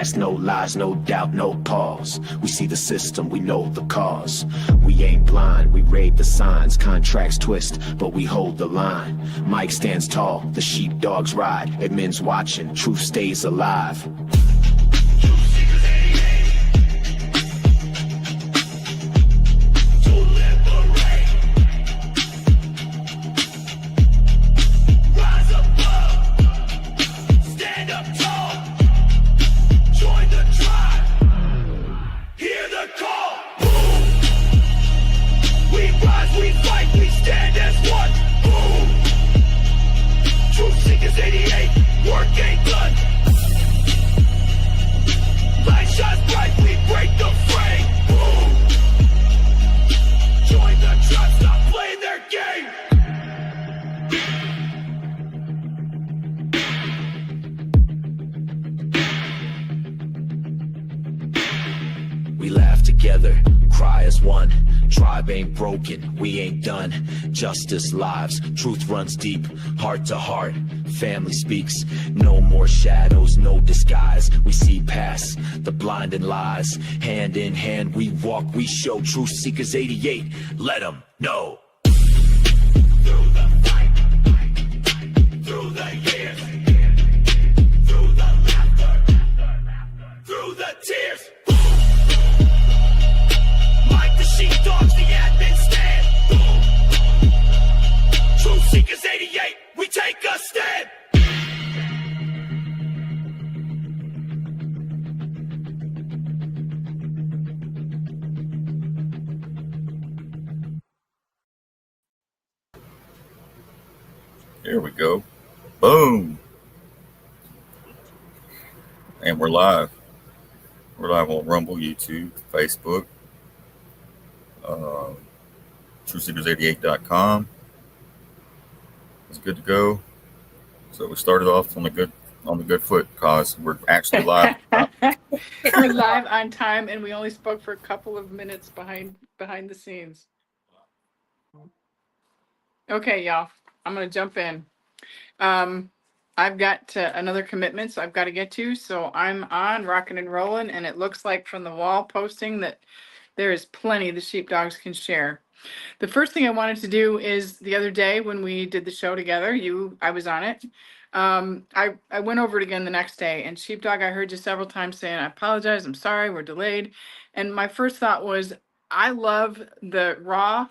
past, no lies, no doubt, no pause. We see the system, we know the cause. We ain't blind, we read the signs. Contracts twist, but we hold the line. Mike stands tall, the sheepdogs ride. Admin's watching, truth stays alive. We laugh together, cry as one. Tribe ain't broken, we ain't done. Justice lives, truth runs deep, heart to heart. Family speaks, no more shadows, no disguise. We see past the blinding lies. Hand in hand we walk, we show. Truth Seekers 88, let them know. Through the fight, through the years, through the laughter, through the tears. Sheepdogs, the admin stand. Truth Seekers 88, we take a stand. Here we go. Boom. And we're live. We're live on Rumble, YouTube, Facebook. TruthSeekers88.com. It's good to go. So we started off on the good foot because we're actually live. We're live on time, and we only spoke for a couple of minutes behind the scenes. Okay, y'all, I'm gonna jump in. I've got another commitment, so I've got to get to. So I'm on rocking and rolling, and it looks like from the wall posting that there is plenty the sheepdogs can share. The first thing I wanted to do is the other day when we did the show together, I was on it. I went over it again the next day, and Sheepdog, I heard you several times saying, I apologize, I'm sorry, we're delayed. And my first thought was, I love the raw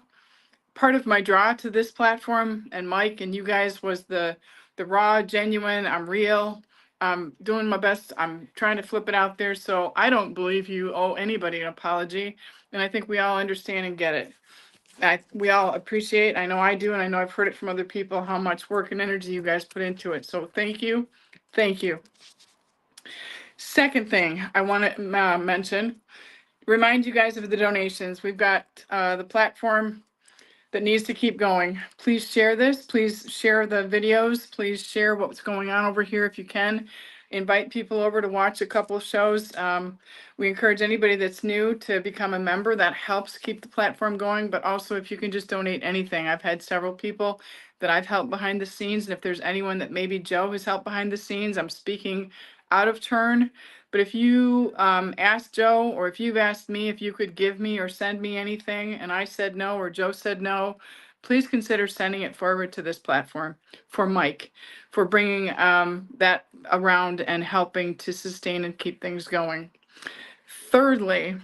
part of my draw to this platform, and Mike and you guys was the raw, genuine, I'm real. I'm doing my best. I'm trying to flip it out there. So I don't believe you owe anybody an apology. And I think we all understand and get it. We all appreciate, I know I do, and I know I've heard it from other people, how much work and energy you guys put into it. So thank you. Thank you. Second thing I want to mention, remind you guys of the donations. We've got the platform that needs to keep going. Please share this. Please share the videos. Please share what's going on over here if you can. Invite people over to watch a couple of shows. We encourage anybody that's new to become a member. That helps keep the platform going. But also if you can just donate anything. I've had several people that I've helped behind the scenes. And if there's anyone that maybe Joe has helped behind the scenes, I'm speaking out of turn. But if you asked Joe, or if you've asked me if you could give me or send me anything, and I said no, or Joe said no, please consider sending it forward to this platform for Mike, for bringing that around and helping to sustain and keep things going. Thirdly,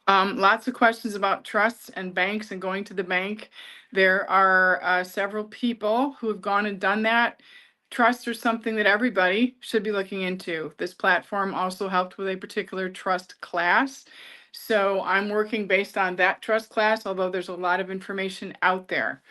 lots of questions about trusts and banks and going to the bank. There are several people who have gone and done that. Trusts are something that everybody should be looking into. This platform also helped with a particular trust class. So I'm working based on that trust class, although there's a lot of information out there.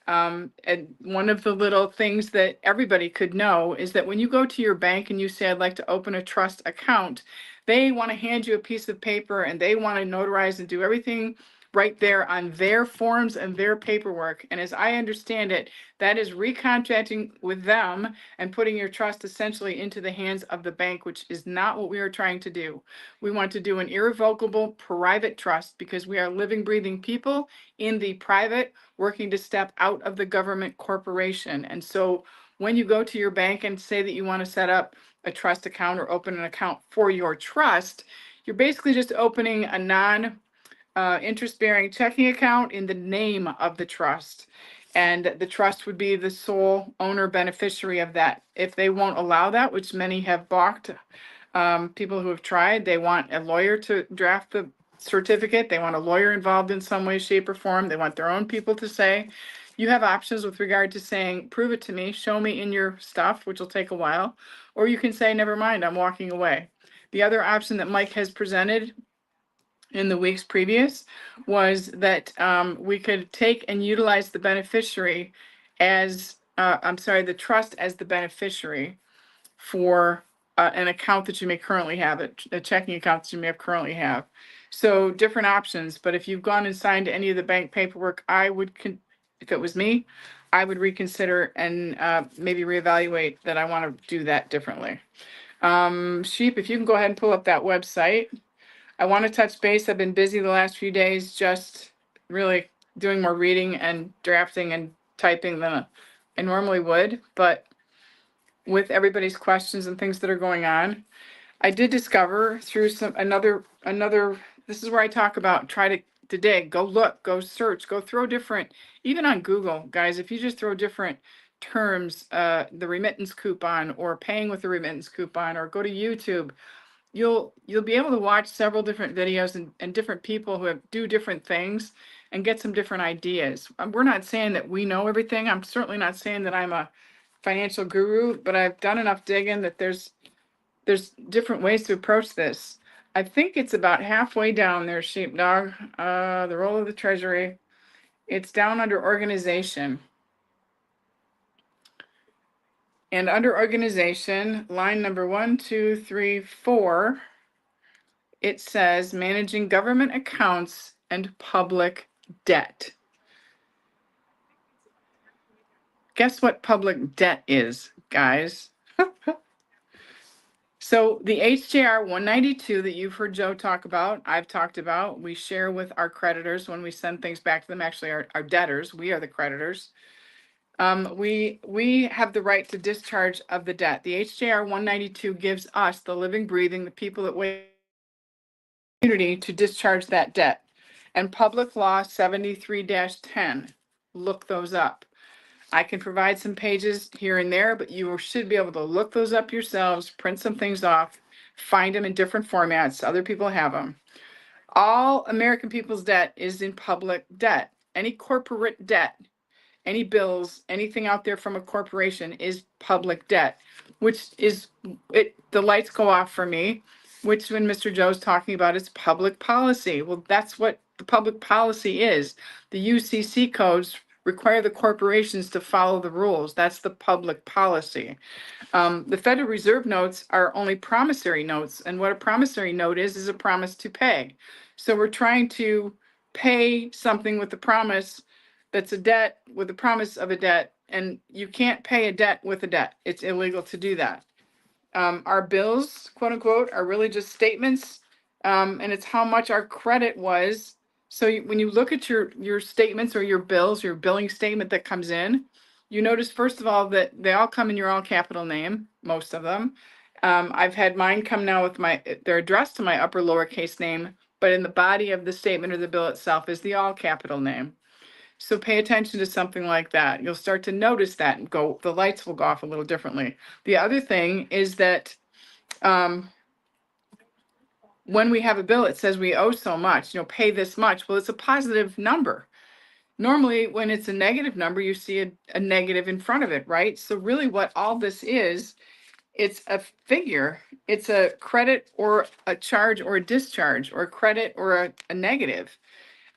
And one of the little things that everybody could know is that when you go to your bank and you say, I'd like to open a trust account, they want to hand you a piece of paper and they want to notarize and do everything right there on their forms and their paperwork. And as I understand it, that is recontracting with them and putting your trust essentially into the hands of the bank, which is not what we are trying to do. We want to do an irrevocable private trust because we are living, breathing people in the private, working to step out of the government corporation. And so when you go to your bank and say that you want to set up a trust account or open an account for your trust, you're basically just opening a interest-bearing checking account in the name of the trust. And the trust would be the sole owner beneficiary of that. If they won't allow that, which many have balked, people who have tried, they want a lawyer to draft the certificate. They want a lawyer involved in some way, shape, or form. They want their own people to say. You have options with regard to saying, prove it to me, show me in your stuff, which will take a while. Or you can say, never mind, I'm walking away. The other option that Mike has presented in the weeks previous was that we could take and utilize the beneficiary as, the trust as the beneficiary for an account that you may currently have, a checking account that you may currently have. So different options, but if you've gone and signed any of the bank paperwork, I would, if it was me, I would reconsider and maybe reevaluate that I want to do that differently. Sheep, if you can go ahead and pull up that website. I want to touch base. I've been busy the last few days, just really doing more reading and drafting and typing than I normally would. But with everybody's questions and things that are going on, I did discover through another, this is where I talk about, try to dig, go look, go search, go throw different, even on Google, guys, if you just throw different terms, the remittance coupon or paying with a remittance coupon, or go to YouTube, you'll be able to watch several different videos and different people who do different things and get some different ideas. We're not saying that we know everything. I'm certainly not saying that I'm a financial guru, but I've done enough digging that there's different ways to approach this. I think it's about halfway down there, Sheepdog, the role of the Treasury. It's down under organization. And under organization, line number 1, 2, 3, 4, it says managing government accounts and public debt. Guess what public debt is, guys? So the HJR 192 that you've heard Joe talk about, I've talked about, we share with our creditors when we send things back to them, actually our debtors, we are the creditors. We have the right to discharge of the debt. The HJR 192 gives us, the living, breathing, the people that wait community, to discharge that debt. And Public Law 73-10, look those up. I can provide some pages here and there, but you should be able to look those up yourselves, print some things off, find them in different formats. Other people have them. All American people's debt is in public debt. Any corporate debt, any bills, anything out there from a corporation is public debt, which is it. The lights go off for me, which when Mr. Joe's talking about is public policy. Well, that's what the public policy is. The UCC codes require the corporations to follow the rules. That's the public policy. The Federal Reserve notes are only promissory notes. And what a promissory note is a promise to pay. So we're trying to pay something with the promise that's a debt with the promise of a debt. And you can't pay a debt with a debt. It's illegal to do that. Our bills, quote unquote, are really just statements. And it's how much our credit was. So when you look at your statements or your bills, your billing statement that comes in, you notice, first of all, that they all come in your all capital name, most of them. I've had mine come now with they're addressed to my upper lowercase name, but in the body of the statement or the bill itself is the all capital name. So pay attention to something like that. You'll start to notice that and the lights will go off a little differently. The other thing is that when we have a bill, it says we owe so much, pay this much. Well, it's a positive number. Normally, when it's a negative number, you see a negative in front of it, right? So really what all this is, it's a figure. It's a credit or a charge or a discharge, or a credit or a negative.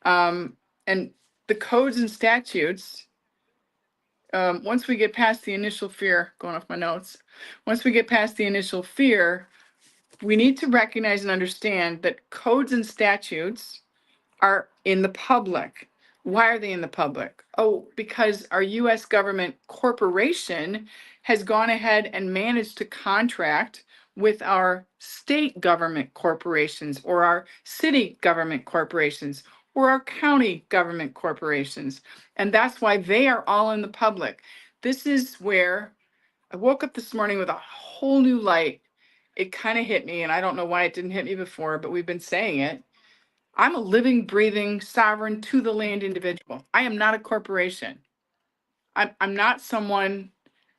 And the codes and statutes, once we get past the initial fear, going off my notes, once we get past the initial fear, we need to recognize and understand that codes and statutes are in the public. Why are they in the public? Oh, because our U.S. government corporation has gone ahead and managed to contract with our state government corporations, or our city government corporations, or our county government corporations. And that's why they are all in the public. This is where I woke up this morning with a whole new light it kind of hit me, and I don't know why it didn't hit me before, but we've been saying it. I'm a living, breathing, sovereign to the land individual. I am not a corporation. I'm not someone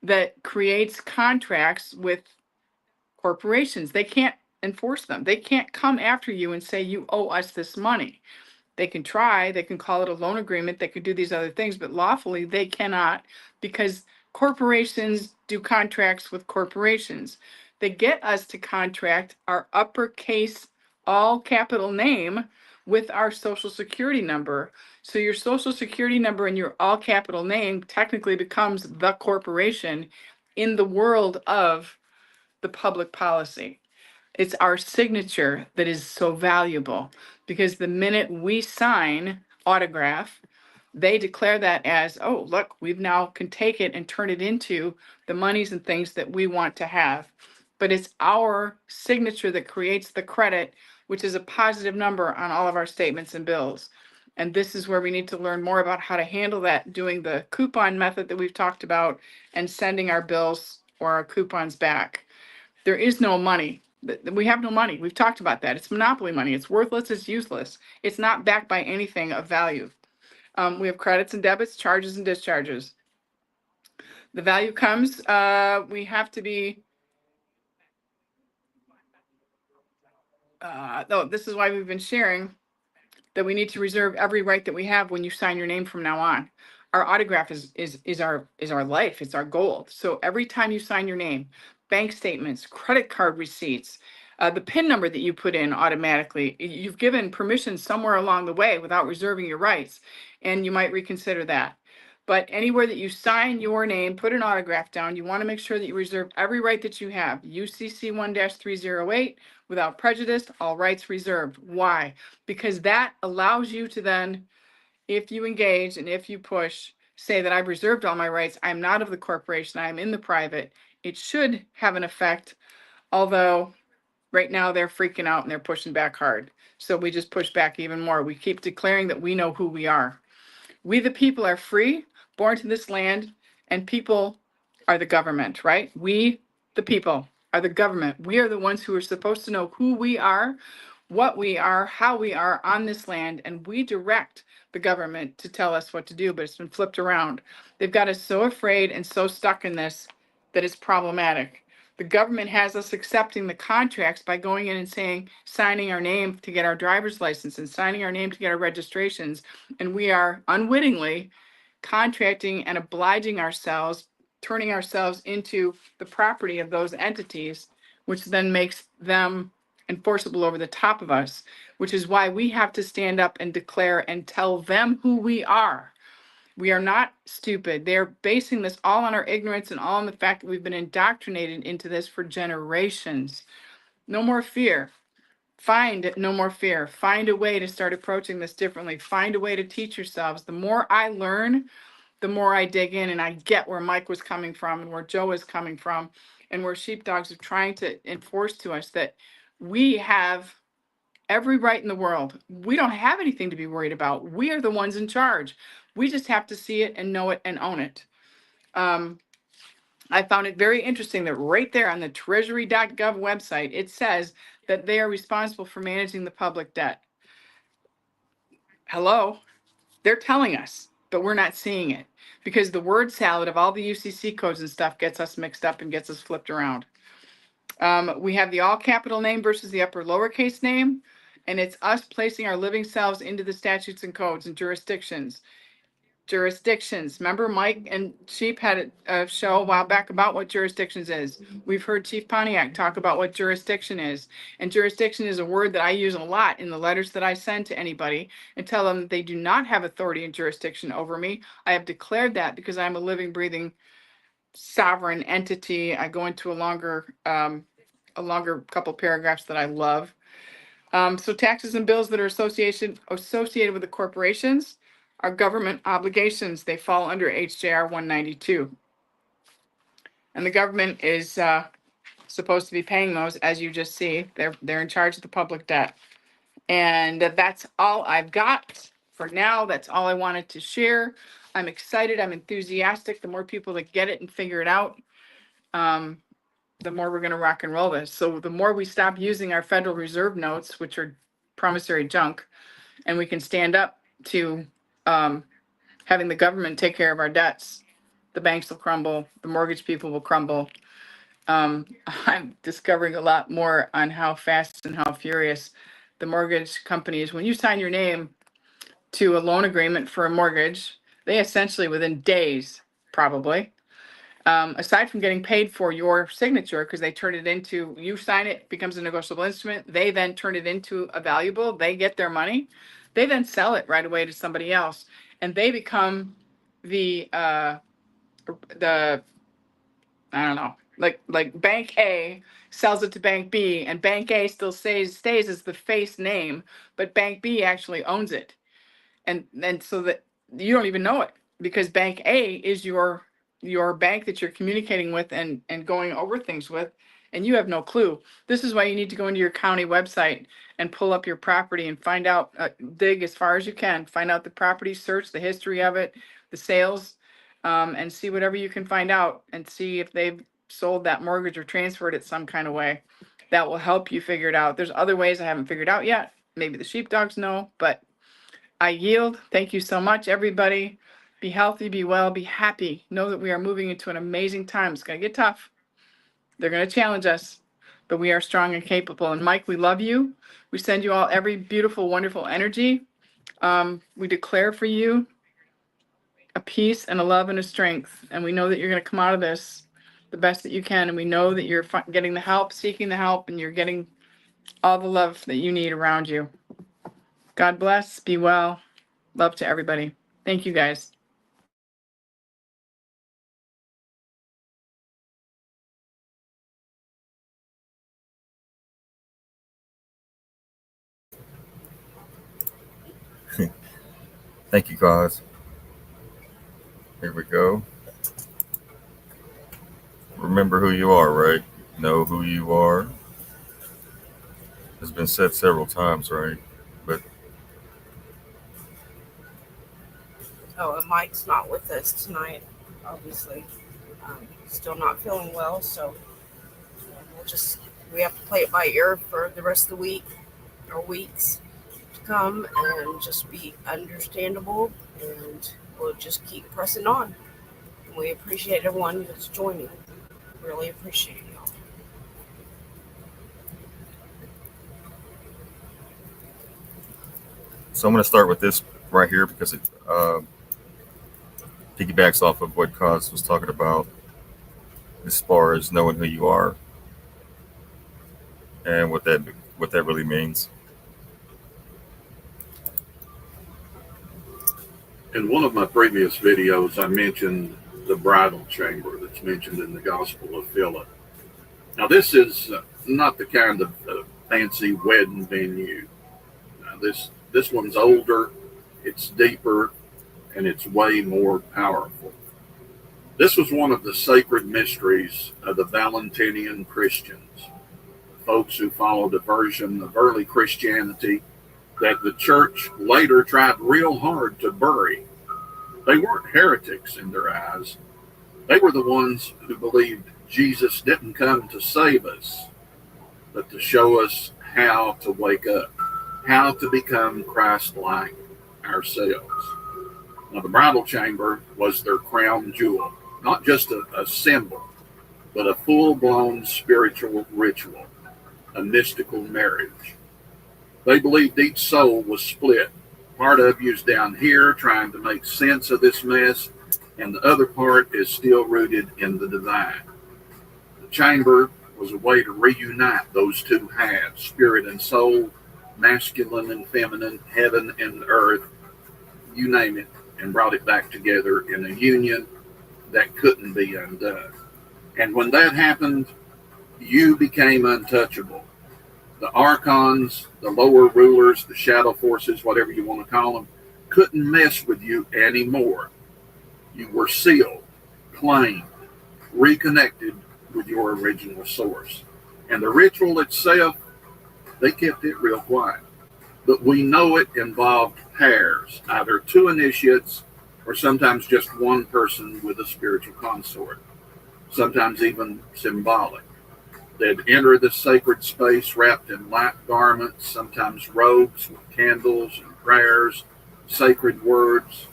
that creates contracts with corporations. They can't enforce them. They can't come after you and say, you owe us this money. They can try, they can call it a loan agreement, they could do these other things, but lawfully they cannot, because corporations do contracts with corporations. They get us to contract our uppercase, all capital name with our social security number. So your social security number and your all capital name technically becomes the corporation in the world of the public policy. It's our signature that is so valuable, because the minute we sign autograph, they declare that as, oh, look, we've now can take it and turn it into the monies and things that we want to have. But it's our signature that creates the credit, which is a positive number on all of our statements and bills. And this is where we need to learn more about how to handle that, doing the coupon method that we've talked about and sending our bills or our coupons back. There is no money. We have no money. We've talked about that. It's monopoly money. It's worthless. It's useless. It's not backed by anything of value. We have credits and debits, charges and discharges. The value comes, we have to be, no, this is why we've been sharing that we need to reserve every right that we have when you sign your name from now on. Our autograph is our life. It's our gold. So every time you sign your name, bank statements, credit card receipts, the PIN number that you put in automatically, you've given permission somewhere along the way without reserving your rights, and you might reconsider that. But anywhere that you sign your name, put an autograph down, you want to make sure that you reserve every right that you have. UCC 1-308, without prejudice, all rights reserved. Why? Because that allows you to then, if you engage and if you push, say that I've reserved all my rights, I'm not of the corporation, I'm in the private. It should have an effect, although right now they're freaking out and they're pushing back hard. So we just push back even more. We keep declaring that we know who we are. We the people are free, born to this land, and people are the government, right? We the people are the government. We are the ones who are supposed to know who we are, what we are, how we are on this land, and we direct the government to tell us what to do, but it's been flipped around. They've got us so afraid and so stuck in this that it's problematic. The government has us accepting the contracts by going in and saying, signing our name to get our driver's license and signing our name to get our registrations. And we are unwittingly contracting and obliging ourselves, turning ourselves into the property of those entities, which then makes them enforceable over the top of us, which is why we have to stand up and declare and tell them who we are. We are not stupid. They're basing this all on our ignorance and all on the fact that we've been indoctrinated into this for generations. No more fear. Find no more fear. Find a way to start approaching this differently. Find a way to teach yourselves. The more I learn, the more I dig in and I get where Mike was coming from and where Joe is coming from and where sheepdogs are trying to enforce to us that we have every right in the world. We don't have anything to be worried about. We are the ones in charge. We just have to see it and know it and own it. I found it very interesting that right there on the treasury.gov website, it says that they are responsible for managing the public debt. Hello? They're telling us, but we're not seeing it because the word salad of all the UCC codes and stuff gets us mixed up and gets us flipped around. We have the all capital name versus the upper lowercase name, and it's us placing our living selves into the statutes and codes and jurisdictions. Remember Mike and Chief had a show a while back about what jurisdictions is. We've heard Chief Pontiac talk about what jurisdiction is. And jurisdiction is a word that I use a lot in the letters that I send to anybody and tell them that they do not have authority and jurisdiction over me. I have declared that because I'm a living, breathing, sovereign entity. I go into a longer couple paragraphs that I love. So taxes and bills that are associated with the corporations are government obligations. They fall under HJR 192. And the government is supposed to be paying those, as you just see. They're in charge of the public debt. And that's all I've got for now. That's all I wanted to share. I'm excited. I'm enthusiastic. The more people that get it and figure it out, the more we're going to rock and roll this. So the more we stop using our Federal Reserve notes, which are promissory junk, and we can stand up to having the government take care of our debts, the banks will crumble, the mortgage people will crumble. I'm discovering a lot more on how fast and how furious the mortgage companies, when you sign your name to a loan agreement for a mortgage, they essentially within days, probably, aside from getting paid for your signature, because they turn it into, you sign it, becomes a negotiable instrument, they then turn it into a valuable, they get their money, they then sell it right away to somebody else, and they become the I don't know, like Bank A sells it to Bank B, and Bank A still stays as the face name, but Bank B actually owns it, and so that you don't even know it, because Bank A is your bank that you're communicating with and going over things with, and you have no clue. This is why you need to go into your county website and pull up your property and find out, dig as far as you can, find out the property, search the history of it, the sales, and see whatever you can find out, and see if they've sold that mortgage or transferred it some kind of way. That will help you figure it out. There's other ways I haven't figured out yet. Maybe the sheepdogs know, but I yield. Thank you so much, everybody. Be healthy, be well, be happy. Know that we are moving into an amazing time. It's going to get tough. They're going to challenge us, but we are strong and capable. And Mike, we love you. We send you all every beautiful, wonderful energy. We declare for you a peace and a love and a strength. And we know that you're going to come out of this the best that you can. And we know that you're getting the help, seeking the help, and you're getting all the love that you need around you. God bless. Be well. Love to everybody. Thank you, guys. Thank you, guys. Here we go. Remember who you are, right? Know who you are. It's been said several times, right? But and Mike's not with us tonight, obviously. Still not feeling well, so we have to play it by ear for the rest of the week or weeks to come, and just be understandable, and we'll just keep pressing on. We appreciate everyone that's joining. Really appreciate y'all. so I'm going to start with this right here because it piggybacks off of what Kaz was talking about as far as knowing who you are and what that really means. In one of my previous videos, I mentioned the bridal chamber that's mentioned in the Gospel of Philip. Now, this is not the kind of fancy wedding venue. Now, this one's older, it's deeper, and it's way more powerful. This was one of the sacred mysteries of the Valentinian Christians, folks who followed a version of early Christianity that the church later tried real hard to bury. They weren't heretics in their eyes. They were the ones who believed Jesus didn't come to save us, but to show us how to wake up, how to become Christ-like ourselves. Now, the bridal chamber was their crown jewel, not just a symbol, but a full-blown spiritual ritual, a mystical marriage. They believed each soul was split. Part of you's down here trying to make sense of this mess, and the other part is still rooted in the divine. The chamber was a way to reunite those two halves, spirit and soul, masculine and feminine, heaven and earth, you name it, and brought it back together in a union that couldn't be undone. And when that happened, you became untouchable. The archons, the lower rulers, the shadow forces, whatever you want to call them, couldn't mess with you anymore. You were sealed, claimed, reconnected with your original source. And the ritual itself, they kept it real quiet. But we know it involved pairs, either two initiates or sometimes just one person with a spiritual consort, sometimes even symbolic. They'd enter the sacred space wrapped in light garments, sometimes robes with candles and prayers, sacred words.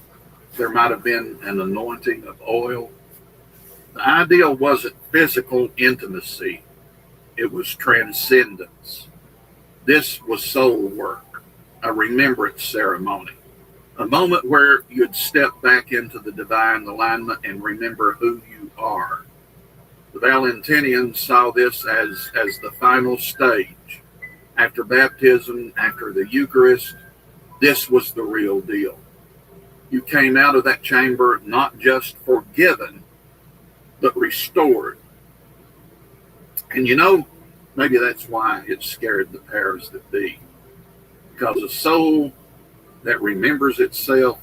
There might have been an anointing of oil. The ideal wasn't physical intimacy, it was transcendence. This was soul work, a remembrance ceremony, a moment where you'd step back into the divine alignment and remember who you are. The Valentinians saw this as the final stage. After baptism, after the Eucharist, this was the real deal. You came out of that chamber not just forgiven, but restored. And you know, maybe that's why it scared the powers that be. Because a soul that remembers itself,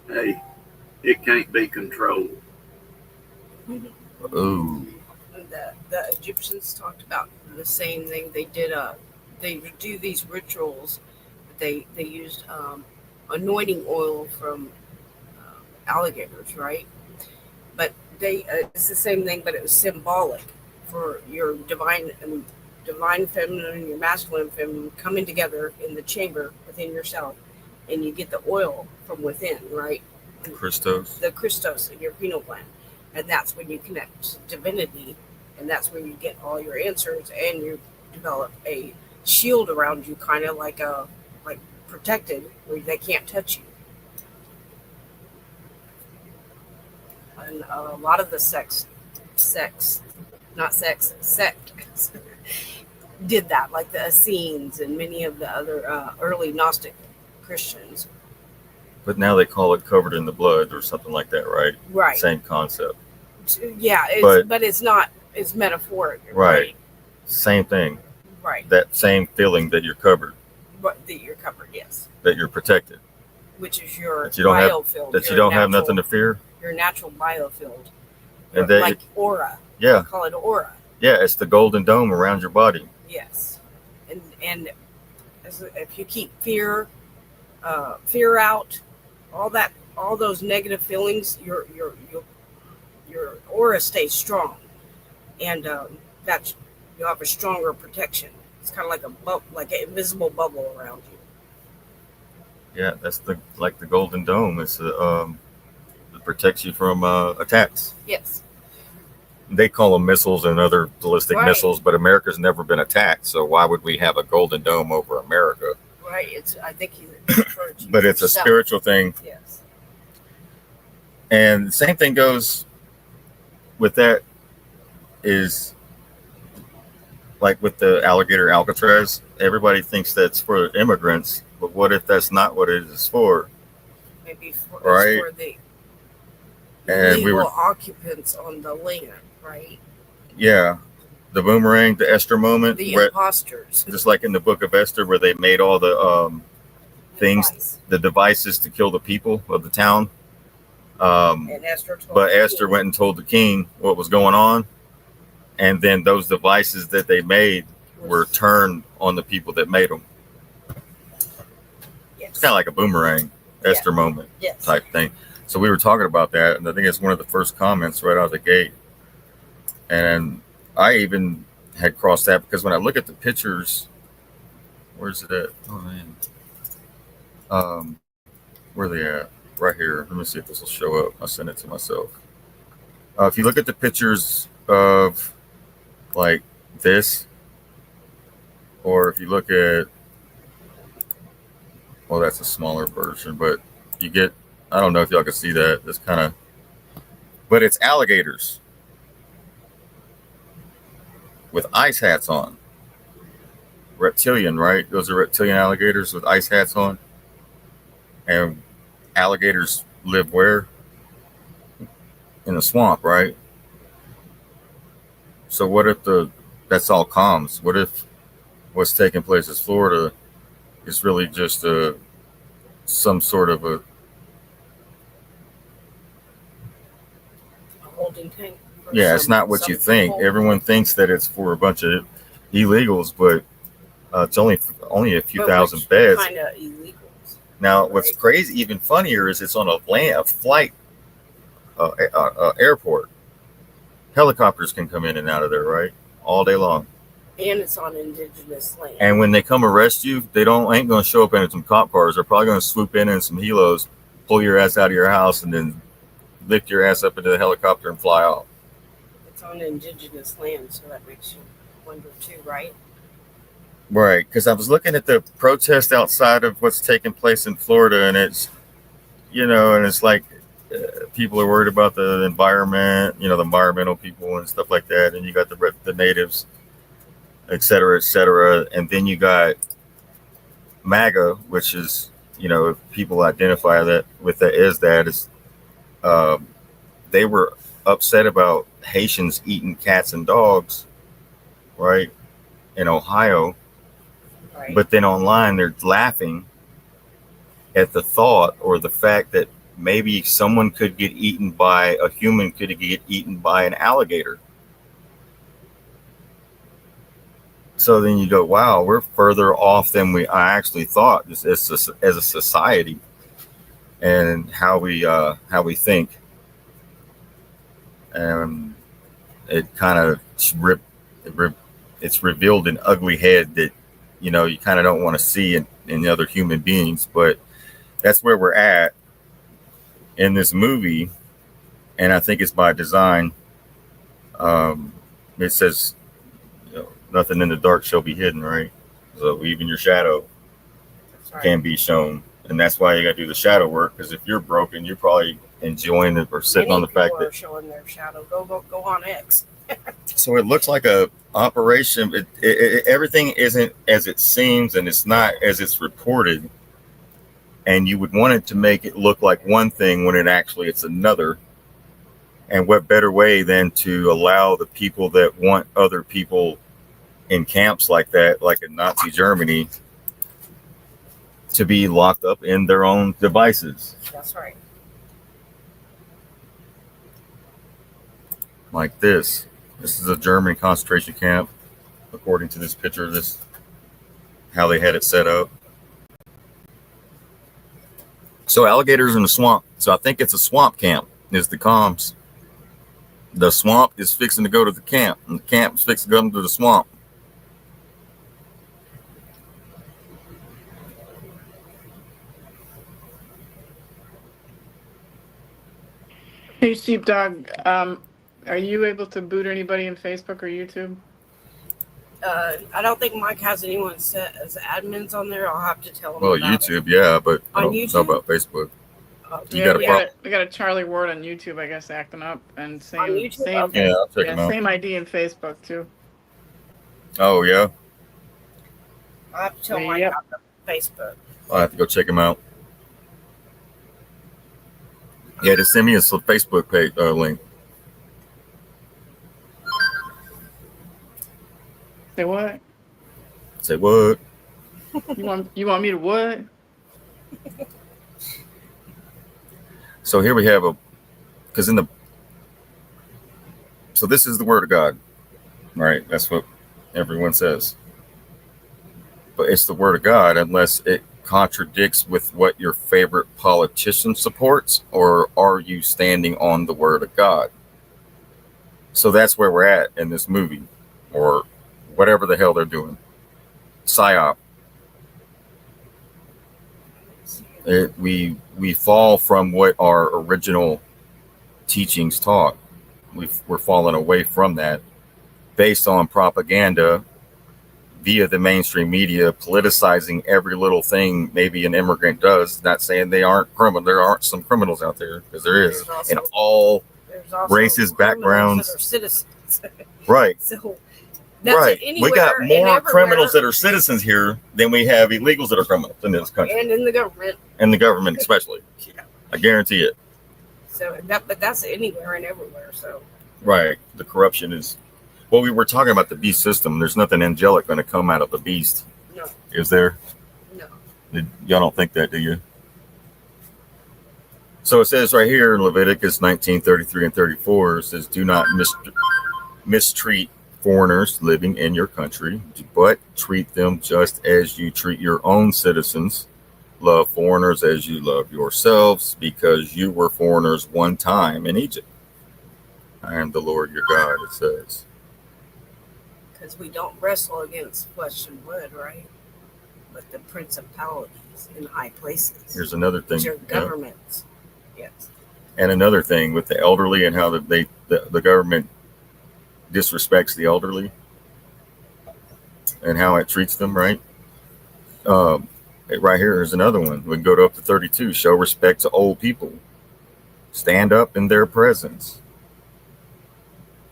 hey, it can't be controlled. Ooh. The Egyptians talked about the same thing. They would do these rituals. They used anointing oil from alligators, right? But it's the same thing, but it was symbolic for your divine feminine and your masculine feminine coming together in the chamber within yourself, and you get the oil from within, right? Christos. The Christos in your pineal gland, and that's when you connect to divinity, and that's when you get all your answers, and you develop a shield around you, kind of like protected, where they can't touch you. And a lot of the sects did that, like the Essenes and many of the other early Gnostic Christians. But now they call it covered in the blood or something like that, right? Right. Same concept. Yeah, but it's not. It's metaphoric. Right. Same thing. Right. That same feeling that you're covered. But that you're covered, yes. That you're protected. Which is your that you don't biofield. That you don't have nothing to fear. Your natural biofield. And like aura. Yeah. They call it aura. Yeah, it's the golden dome around your body. Yes. And if you keep fear out, all those negative feelings, your aura stays strong, and that you'll have a stronger protection. It's kind of like an invisible bubble around you. Yeah, that's the golden dome. It's it protects you from attacks. Yes. They call them missiles and other ballistic Right. missiles, but America's never been attacked, so why would we have a golden dome over America? Right. I think you referred to But it's a yourself. spiritual thing. Yes. And the same thing goes with that is like with the alligator Alcatraz. Everybody thinks that's for immigrants, but what if that's not what it is for? Maybe for Right. the And legal we were, occupants on the land, right? yeah, the boomerang, the Esther moment, The where, imposters. just like in the book of Esther, where they made all the things, Device. the devices to kill the people of the town. And Esther told But the Esther king. went and told the king what was going on, and then those devices that they made were turned on the people that made them. Yes. It's kind of like a boomerang, Esther moment Yes. type thing. So we were talking about that, and I think it's one of the first comments right out of the gate. And I even had crossed that because when I look at the pictures, where's it at? Oh man, where are they at? Right here. Let me see if this will show up. I sent it to myself. If you look at the pictures of like this, or if you look at, well, that's a smaller version, but you get, I don't know if y'all can see that. That's kind of, but it's alligators with ice hats on. Reptilian, right? Those are reptilian alligators with ice hats on. And alligators live where? In the swamp, right? So what if that's all comms? What if what's taking place in Florida is really just some sort of a holding tank. yeah, it's not what you think. People. Everyone thinks that it's for a bunch of illegals, but it's only a few thousand beds. Kind of illegals. Now, what's crazy, even funnier, is it's on a flight airport. Helicopters can come in and out of there, right? all day long. And it's on indigenous land. And when they come arrest you, they ain't going to show up in some cop cars. They're probably going to swoop in some helos, pull your ass out of your house, and then lift your ass up into the helicopter and fly off. It's on indigenous land, so that makes you wonder too, right? Right, because I was looking at the protest outside of what's taking place in Florida, and it's, and it's like people are worried about the environment, the environmental people and stuff like that, and you got the natives, et cetera, and then you got MAGA, which is, if people identify that with that is they were upset about Haitians eating cats and dogs, right, in Ohio. Right. But then online, they're laughing at the thought or the fact that maybe a human could get eaten by an alligator. So then you go, wow, we're further off than I actually thought as a society and how we think. It kind of it's revealed an ugly head that you kind of don't want to see in other human beings, but that's where we're at in this movie, and I think it's by design. It says, nothing in the dark shall be hidden, right? So even your shadow can be shown, and that's why you got to do the shadow work. Because if you're broken, you're probably enjoying it or sitting on the fact that showing their shadow. Go on X. So it looks like a operation. Everything isn't as it seems, and it's not as it's reported. And you would want it to make it look like one thing when it's another. And what better way than to allow the people that want other people in camps like that, like in Nazi Germany, to be locked up in their own devices. That's right. Like this. This is a German concentration camp, according to this picture. This how they had it set up. So alligators in the swamp. So I think it's a swamp camp. Is the comms. The swamp is fixing to go to the camp, and the camp is fixing to go to the swamp. Hey, Sheepdog, are you able to boot anybody in Facebook or YouTube? I don't think Mike has anyone set as admins on there. I'll have to tell him. Well, about YouTube, yeah, but I on don't know about Facebook. You got a we got a Charlie Ward on YouTube, I guess, acting up, and same, On YouTube? same, Okay. Yeah, I'll check him out. same ID in Facebook too. Oh yeah, I'll have to tell Mike Yep. about the Facebook. I'll have to go check him out. Yeah, just send me a Facebook page link. Say what? Say what? You want me to what? So here we have so this is the word of God, right? That's what everyone says. But it's the word of God unless it contradicts with what your favorite politician supports, or are you standing on the word of God? So that's where we're at in this movie, or whatever the hell they're doing. PSYOP. We fall from what our original teachings taught. We're falling away from that based on propaganda via the mainstream media, politicizing every little thing maybe an immigrant does. Not saying they aren't criminal. There aren't some criminals out there, because there is, in all racist backgrounds. That are citizens. Right. So that's Right. anywhere We got and more everywhere, criminals that are citizens here than we have illegals that are criminals in this country. and in the government. And the government especially. Yeah. I guarantee it. So but that's anywhere and everywhere. So Right. The corruption is, well, we were talking about the beast system. There's nothing angelic going to come out of the beast. no, Is there? no. Y'all don't think that, do you? So it says right here in Leviticus 19:33 and 34, it says, do not mistreat foreigners living in your country, but treat them just as you treat your own citizens. Love foreigners as you love yourselves, because you were foreigners one time in Egypt. I am the Lord your God, it says. Because we don't wrestle against flesh and blood, right? But the principalities in high places. Here's another thing. Which are governments. Yes. And another thing with the elderly and how the government disrespects the elderly and how it treats them, right? Right here is another one. We can go to up to 32. Show respect to old people. Stand up in their presence.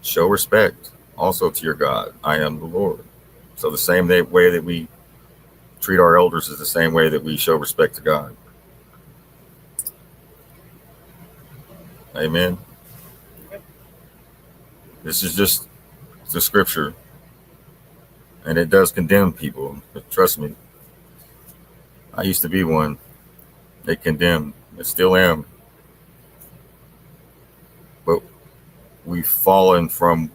Show respect also to your God. I am the Lord. So the same way that we treat our elders is the same way that we show respect to God. Amen. This is just the scripture. And it does condemn people. But trust me. I used to be one. They condemned. I still am. But we've fallen from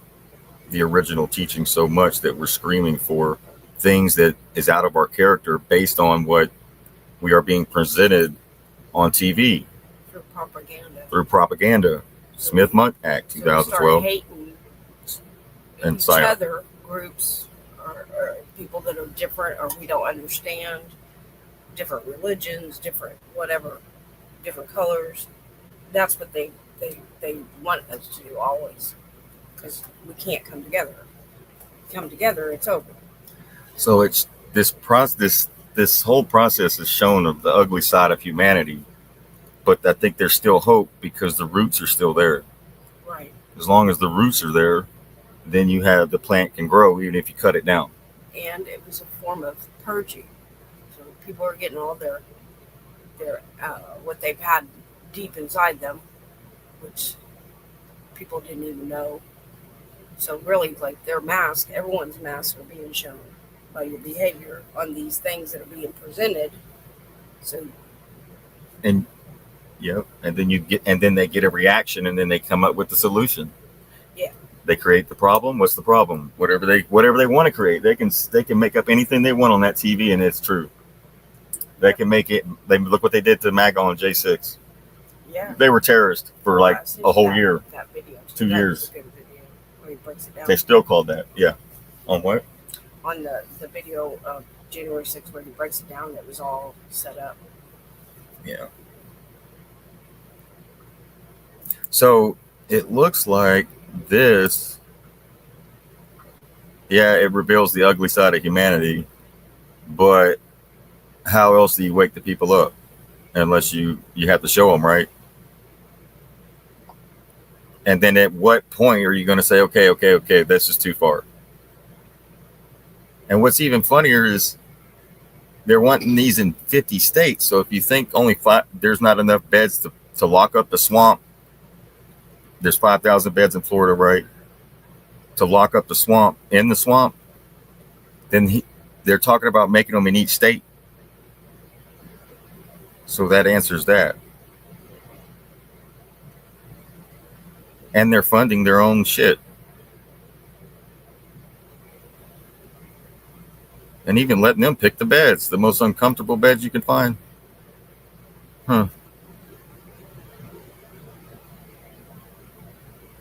the original teaching so much that we're screaming for things that is out of our character based on what we are being presented on TV. Through propaganda. Smith-Monk Act, 2012. Hating and each other, groups or people that are different or we don't understand, different religions, different whatever, different colors. That's what they want us to do always, because we can't come together. Come together, it's over. So it's this whole process is shown of the ugly side of humanity, but I think there's still hope because the roots are still there. Right. As long as the roots are there, then you have the plant can grow even if you cut it down. And it was a form of purging. So people are getting all their what they've had deep inside them, which people didn't even know. So really, like their mask, everyone's masks are being shown by your behavior on these things that are being presented. So, and yep, and then they get a reaction, and then they come up with the solution. Yeah, they create the problem. What's the problem? Whatever they want to create, they can make up anything they want on that TV, and it's true. They can make it. They look what they did to MAGA on J6. Yeah, they were terrorists for like a whole year, that video, 2 years. He breaks it down. They still called that, yeah. On what? On the video of January 6th where he breaks it down, it was all set up. Yeah. So it looks like this, yeah, it reveals the ugly side of humanity, but how else do you wake the people up unless you have to show them, right? And then at what point are you going to say, okay, this is too far? And what's even funnier is they're wanting these in 50 states. So if you think only there's not enough beds to lock up the swamp, there's 5,000 beds in Florida, right? To lock up the swamp, then they're talking about making them in each state. So that answers that. And they're funding their own shit. And even letting them pick the beds, the most uncomfortable beds you can find.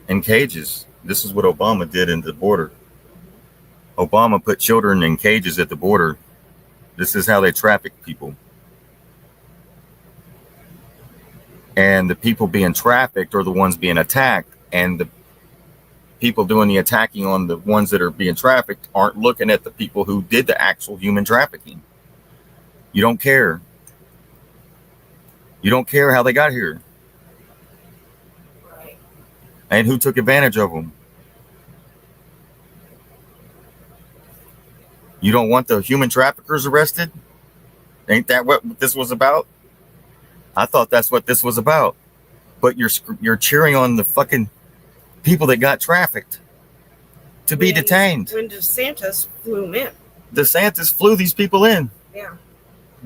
In cages. This is what Obama did in the border. Obama put children in cages at the border. This is how they traffic people. And the people being trafficked are the ones being attacked. And the people doing the attacking on the ones that are being trafficked aren't looking at the people who did the actual human trafficking. You don't care. You don't care how they got here. Right. And who took advantage of them. You don't want the human traffickers arrested? Ain't that what this was about? I thought that's what this was about. But you're cheering on the fucking people that got trafficked to be detained. When DeSantis flew them in. DeSantis flew these people in. Yeah.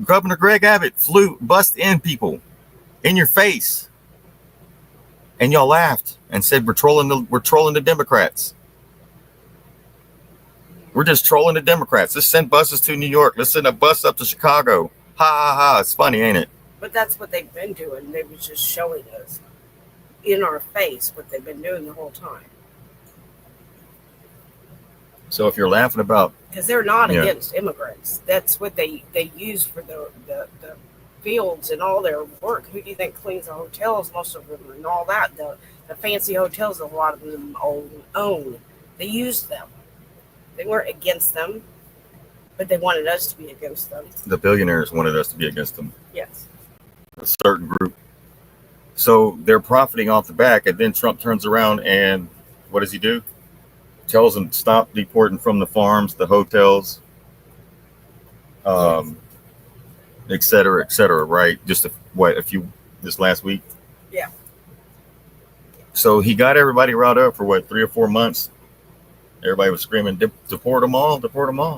Governor Greg Abbott bust in people in your face. And y'all laughed and said we're trolling the Democrats. We're just trolling the Democrats. Let's send buses to New York. Let's send a bus up to Chicago. Ha ha ha. It's funny, ain't it? But that's what they've been doing. They were just showing us in our face what they've been doing the whole time. So if you're laughing about, because they're not Yeah. against immigrants. That's what they use for the fields and all their work. Who do you think cleans the hotels? Most of them and all that. The fancy hotels, a lot of them own. They used them. They weren't against them, but they wanted us to be against them. the billionaires wanted us to be against them, Yes. a certain group. So they're profiting off the back, and then Trump turns around and what does he do? Tells them stop deporting from the farms, the hotels, et cetera, right? Just a few this last week. Yeah. So he got everybody riled up for 3 or 4 months. Everybody was screaming, deport them all,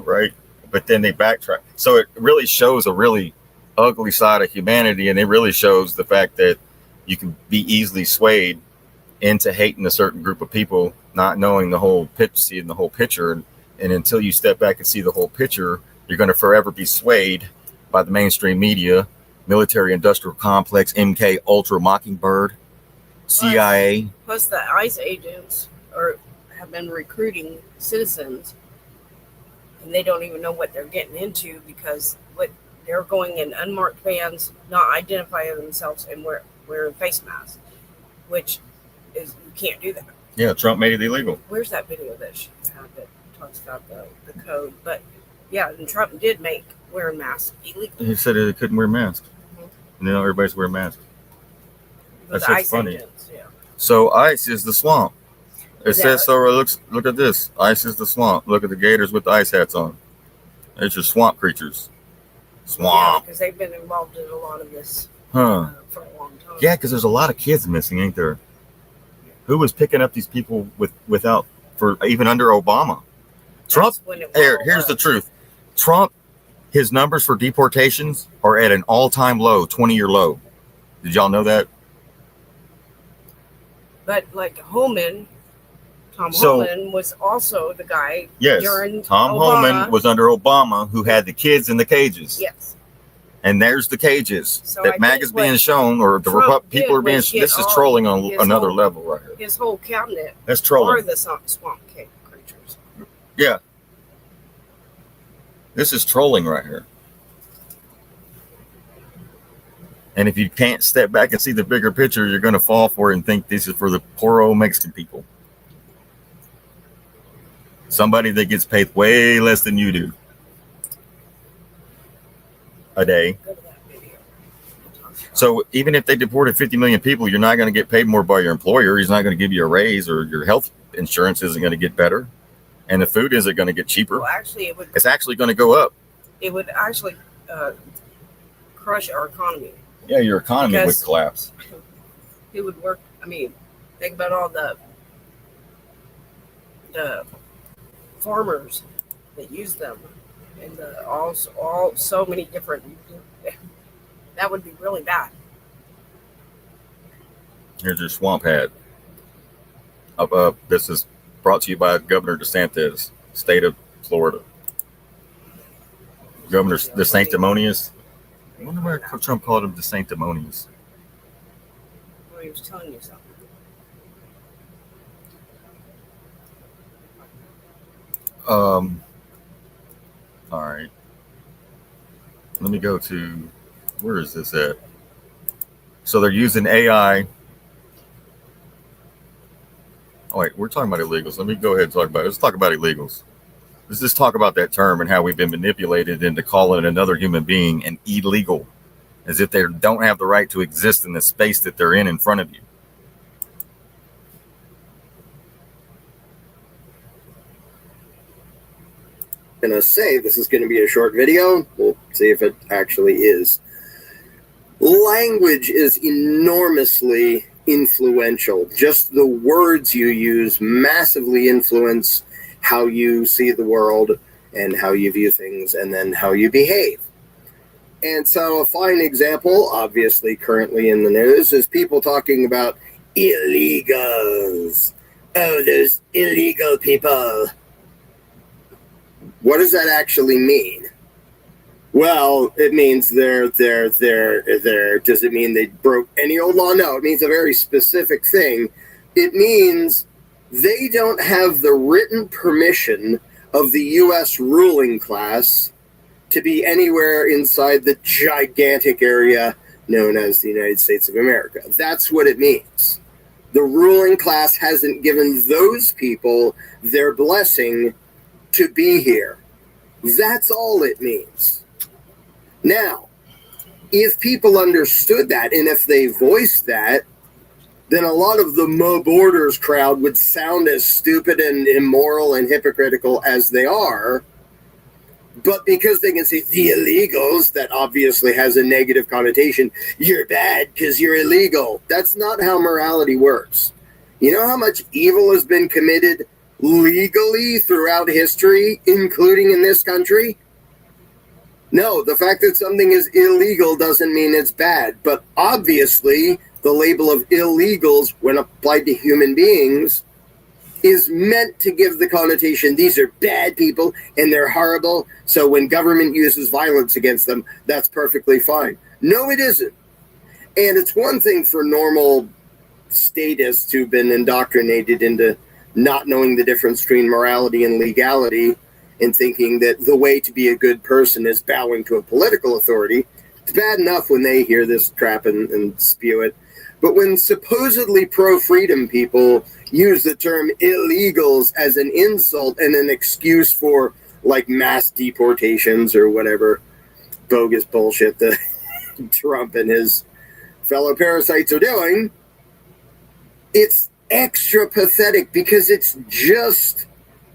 right? But then they backtrack. So it really shows a really ugly side of humanity, and it really shows the fact that you can be easily swayed into hating a certain group of people, not knowing the whole seeing the whole picture. And until you step back and see the whole picture, you're going to forever be swayed by the mainstream media, military industrial complex, MK Ultra, Mockingbird, CIA. Plus, the ICE agents have been recruiting citizens, and they don't even know what they're getting into because they're going in unmarked vans, not identifying themselves, and wearing face masks, which is you can't do that. Yeah, Trump made it illegal. Where's that video that she had that talks about the code? But yeah, and Trump did make wearing masks illegal. He said they couldn't wear masks. And now everybody's wearing masks. With That's the just ICE funny. agents, yeah. So ICE is the swamp. It Is that says so. Look at this. ICE is the swamp. Look at the gators with the ice hats on. It's your swamp creatures. Yeah, Swamp. because they've been involved in a lot of this Huh. for a long time. Yeah, because there's a lot of kids missing, ain't there? Who was picking up these people without for even under Obama? Trump. That's when it Here's the truth. Trump, his numbers for deportations are at an all-time low, 20-year low. Did y'all know that? But like Tom So- Holman was also the guy Yes. during Tom Obama. Holman was under Obama, who had the kids in the cages. Yes. And there's the cages So I that think MAGA is what being shown, or the Trump people are did being. was This get is all trolling on his another whole- level right here. His whole cabinet That's are trolling. the swamp cake creatures. Yeah. This is trolling right here. And if you can't step back and see the bigger picture, you're going to fall for it and think this is for the poor old Mexican people. Somebody that gets paid way less than you do a day. Go to that video. So even if they deported 50 million people, you're not going to get paid more by your employer. He's not going to give you a raise, or your health insurance isn't going to get better. And the food isn't going to get cheaper. Well, actually, It's actually going to go up. it would actually crush our economy. Yeah, your economy would Because- collapse. It would work. I mean, think about all the farmers that use them, and all so many different. That would be really bad. Here's your swamp hat. This is brought to you by Governor DeSantis, state of Florida. Governor the sanctimonious. I wonder why Trump called him the sanctimonious. Well, he was telling you something. All right. Let me go to, where is this at? So they're using AI. Oh, wait, we're talking about illegals. Let me go ahead and talk about it. Let's talk about illegals. Let's just talk about that term and how we've been manipulated into calling another human being an illegal, as if they don't have the right to exist in the space that they're in front of you. Gonna say this is going to be a short video. We'll see if it actually is. Language is enormously influential. Just the words you use massively influence how you see the world and how you view things and then how you behave. And so a fine example, obviously currently in the news, is people talking about illegals. Oh, those illegal people. What does that actually mean? Well, it means they're. Does it mean they broke any old law? No, it means a very specific thing. It means they don't have the written permission of the U.S. ruling class to be anywhere inside the gigantic area known as the United States of America. That's what it means. The ruling class hasn't given those people their blessing to be here. That's all it means. Now, if people understood that, and if they voiced that, then a lot of the Mo Borders crowd would sound as stupid and immoral and hypocritical as they are. But because they can say the illegals, that obviously has a negative connotation. You're bad because you're illegal. That's not how morality works. You know how much evil has been committed legally throughout history, including in this country? No, the fact that something is illegal doesn't mean it's bad. But obviously, the label of illegals, when applied to human beings, is meant to give the connotation these are bad people and they're horrible, so when government uses violence against them, that's perfectly fine. No, it isn't. And it's one thing for normal statists who've been indoctrinated into not knowing the difference between morality and legality and thinking that the way to be a good person is bowing to a political authority. It's bad enough when they hear this crap and spew it. But when supposedly pro-freedom people use the term illegals as an insult and an excuse for, like, mass deportations or whatever bogus bullshit that Trump and his fellow parasites are doing, it's extra pathetic because it's just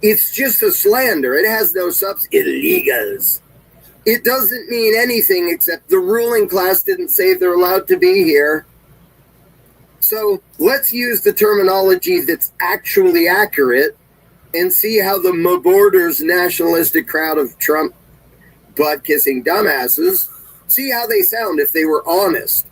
a slander. It has no substance. Illegals. It doesn't mean anything except the ruling class didn't say they're allowed to be here. So let's use the terminology that's actually accurate and see how the Mo Borders nationalistic crowd of Trump butt-kissing dumbasses, see how they sound if they were honest.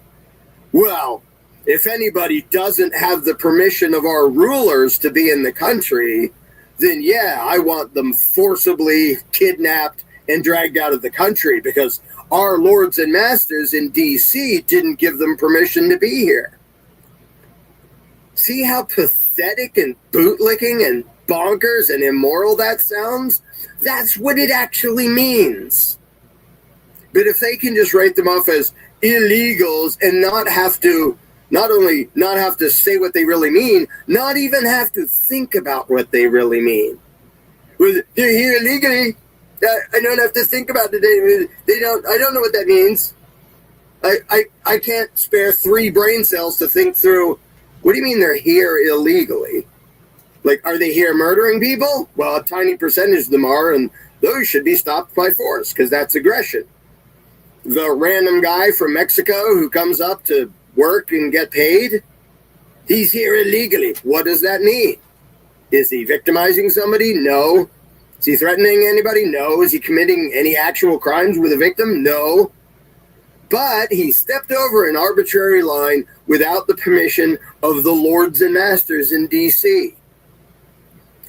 Well, if anybody doesn't have the permission of our rulers to be in the country, then yeah, I want them forcibly kidnapped and dragged out of the country because our lords and masters in D.C. didn't give them permission to be here. See how pathetic and bootlicking and bonkers and immoral that sounds? That's what it actually means. But if they can just write them off as illegals and not only not have to say what they really mean, not even have to think about what they really mean. Well, they're here illegally. I don't have to think about it. I don't know what that means. I can't spare 3 brain cells to think through. What do you mean they're here illegally? Like, are they here murdering people? Well, a tiny percentage of them are, and those should be stopped by force, because that's aggression. The random guy from Mexico who comes up to work and get paid, he's here illegally. What does that mean? Is he victimizing somebody? No. Is he threatening anybody? No. Is he committing any actual crimes with a victim? No. But he stepped over an arbitrary line without the permission of the lords and masters in D.C.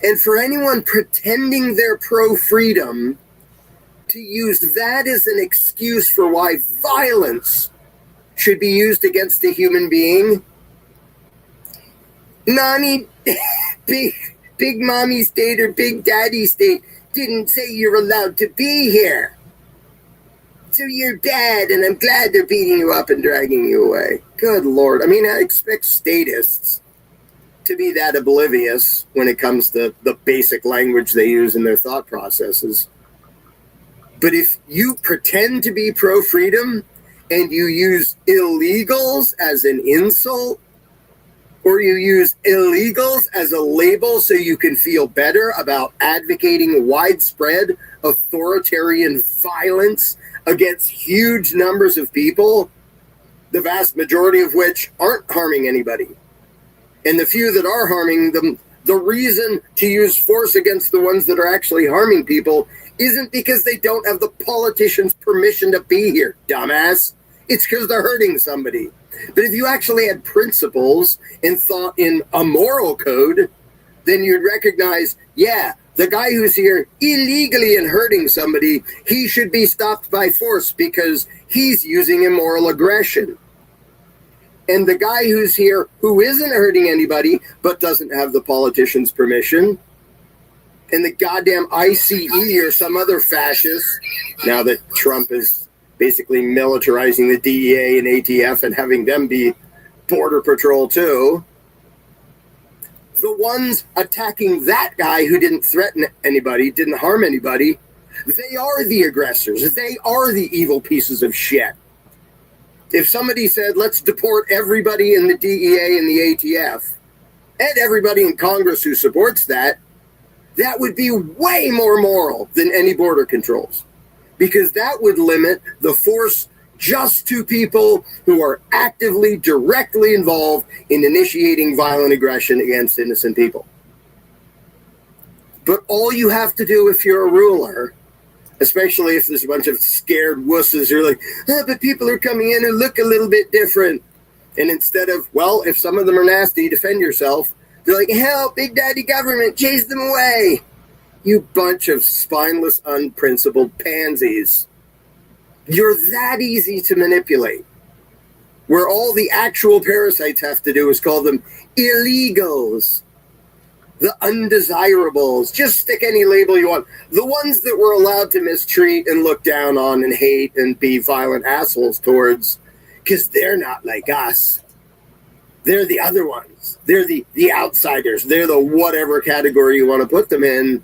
And for anyone pretending they're pro-freedom to use that as an excuse for why violence should be used against a human being, mommy, big mommy state or big daddy state didn't say you're allowed to be here. So you're bad, and I'm glad they're beating you up and dragging you away. Good Lord. I mean, I expect statists to be that oblivious when it comes to the basic language they use in their thought processes. But if you pretend to be pro-freedom and you use illegals as an insult, or you use illegals as a label so you can feel better about advocating widespread authoritarian violence against huge numbers of people, the vast majority of which aren't harming anybody, and the few that are harming them, the reason to use force against the ones that are actually harming people isn't because they don't have the politicians' permission to be here, dumbass. It's because they're hurting somebody. But if you actually had principles and thought in a moral code, then you'd recognize, yeah, the guy who's here illegally and hurting somebody, he should be stopped by force because he's using immoral aggression. And the guy who's here who isn't hurting anybody but doesn't have the politician's permission, and the goddamn ICE or some other fascist, now that Trump is basically militarizing the DEA and ATF and having them be border patrol too, the ones attacking that guy who didn't threaten anybody, didn't harm anybody, they are the aggressors. They are the evil pieces of shit. If somebody said, let's deport everybody in the DEA and the ATF, and everybody in Congress who supports that, that would be way more moral than any border controls. Because that would limit the force just to people who are actively, directly involved in initiating violent aggression against innocent people. But all you have to do if you're a ruler, especially if there's a bunch of scared wusses who are like, but people are coming in and look a little bit different. And instead of, well, if some of them are nasty, defend yourself, they're like, help, big daddy government, chase them away. You bunch of spineless, unprincipled pansies. You're that easy to manipulate. Where all the actual parasites have to do is call them illegals. The undesirables. Just stick any label you want. The ones that we're allowed to mistreat and look down on and hate and be violent assholes towards, because they're not like us. They're the other ones. They're the outsiders. They're the whatever category you want to put them in.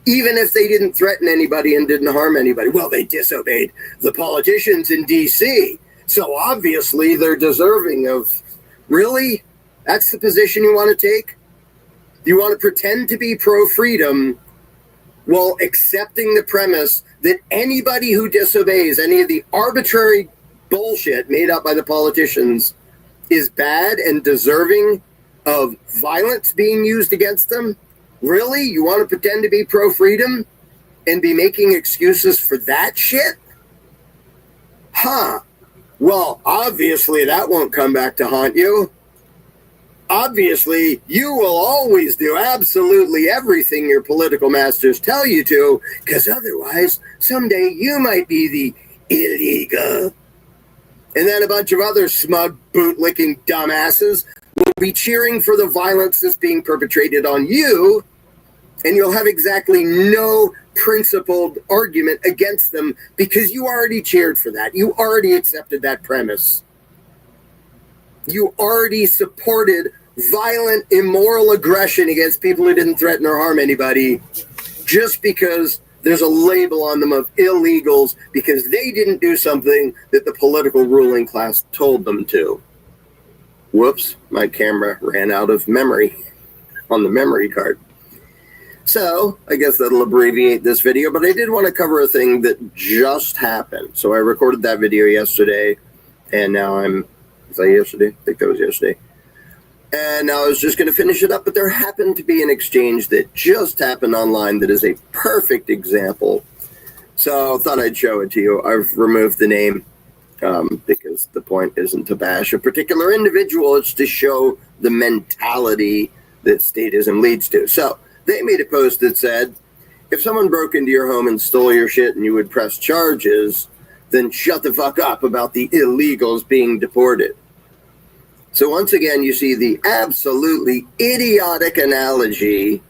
Even if they didn't threaten anybody and didn't harm anybody. Well, they disobeyed the politicians in D.C., so obviously they're deserving of, really? That's the position you want to take? You want to pretend to be pro-freedom while accepting the premise that anybody who disobeys any of the arbitrary bullshit made up by the politicians is bad and deserving of violence being used against them? Really? You want to pretend to be pro-freedom and be making excuses for that shit? Huh. Well, obviously that won't come back to haunt you. Obviously, you will always do absolutely everything your political masters tell you to, because otherwise, someday you might be the illegal. And then a bunch of other smug, boot-licking dumbasses will be cheering for the violence that's being perpetrated on you, and you'll have exactly no principled argument against them because you already cheered for that. You already accepted that premise. You already supported violent, immoral aggression against people who didn't threaten or harm anybody just because there's a label on them of illegals because they didn't do something that the political ruling class told them to. Whoops, my camera ran out of memory on the memory card. So, I guess that'll abbreviate this video, but I did want to cover a thing that just happened. So I recorded that video yesterday, and now was that yesterday? I think that was yesterday. And now I was just going to finish it up, but there happened to be an exchange that just happened online that is a perfect example. So I thought I'd show it to you. I've removed the name because the point isn't to bash a particular individual. It's to show the mentality that statism leads to. So they made a post that said, if someone broke into your home and stole your shit and you would press charges, then shut the fuck up about the illegals being deported. So once again, you see the absolutely idiotic analogy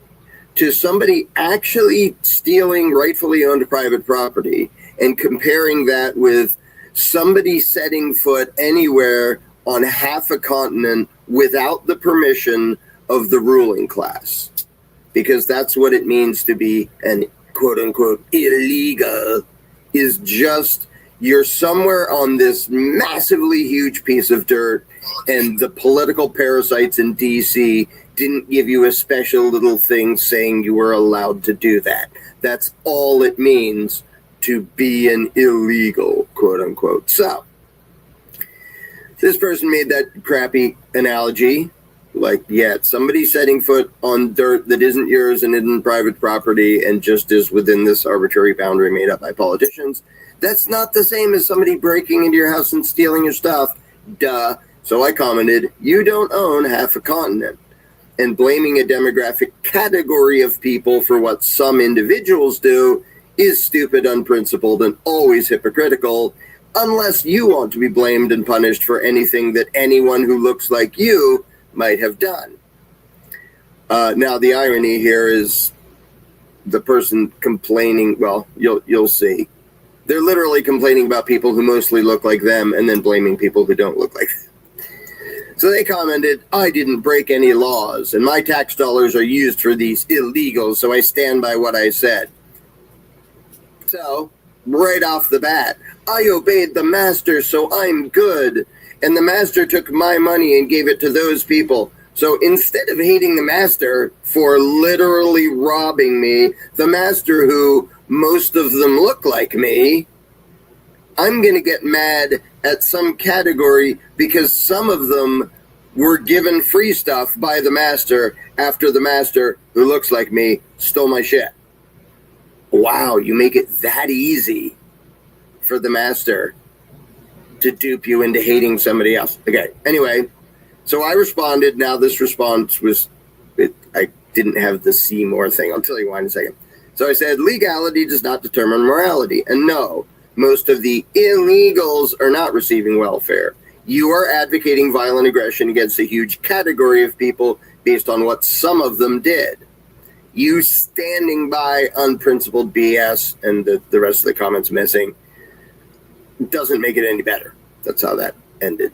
to somebody actually stealing rightfully owned private property and comparing that with somebody setting foot anywhere on half a continent without the permission of the ruling class. Because that's what it means to be an quote-unquote illegal, is just you're somewhere on this massively huge piece of dirt and the political parasites in D.C. didn't give you a special little thing saying you were allowed to do that. That's all it means to be an illegal, quote-unquote. So, this person made that crappy analogy. Like, yeah, somebody setting foot on dirt that isn't yours and isn't private property and just is within this arbitrary boundary made up by politicians. That's not the same as somebody breaking into your house and stealing your stuff. Duh. So I commented, you don't own half a continent. And blaming a demographic category of people for what some individuals do is stupid, unprincipled, and always hypocritical, unless you want to be blamed and punished for anything that anyone who looks like you might have done. Now, the irony here is the person complaining, well, you'll see. They're literally complaining about people who mostly look like them and then blaming people who don't look like them. So they commented, I didn't break any laws, and my tax dollars are used for these illegals, so I stand by what I said. So, right off the bat, I obeyed the master, so I'm good. And the master took my money and gave it to those people. So instead of hating the master for literally robbing me, the master who most of them look like me, I'm going to get mad at some category because some of them were given free stuff by the master after the master who looks like me stole my shit. Wow, you make it that easy for the master to dupe you into hating somebody else. Okay, anyway, so I responded. Now this response was, I didn't have the see more thing. I'll tell you why in a second. So I said, legality does not determine morality. And no, most of the illegals are not receiving welfare. You are advocating violent aggression against a huge category of people based on what some of them did. You standing by unprincipled BS, and the rest of the comments missing, doesn't make it any better. That's how that ended.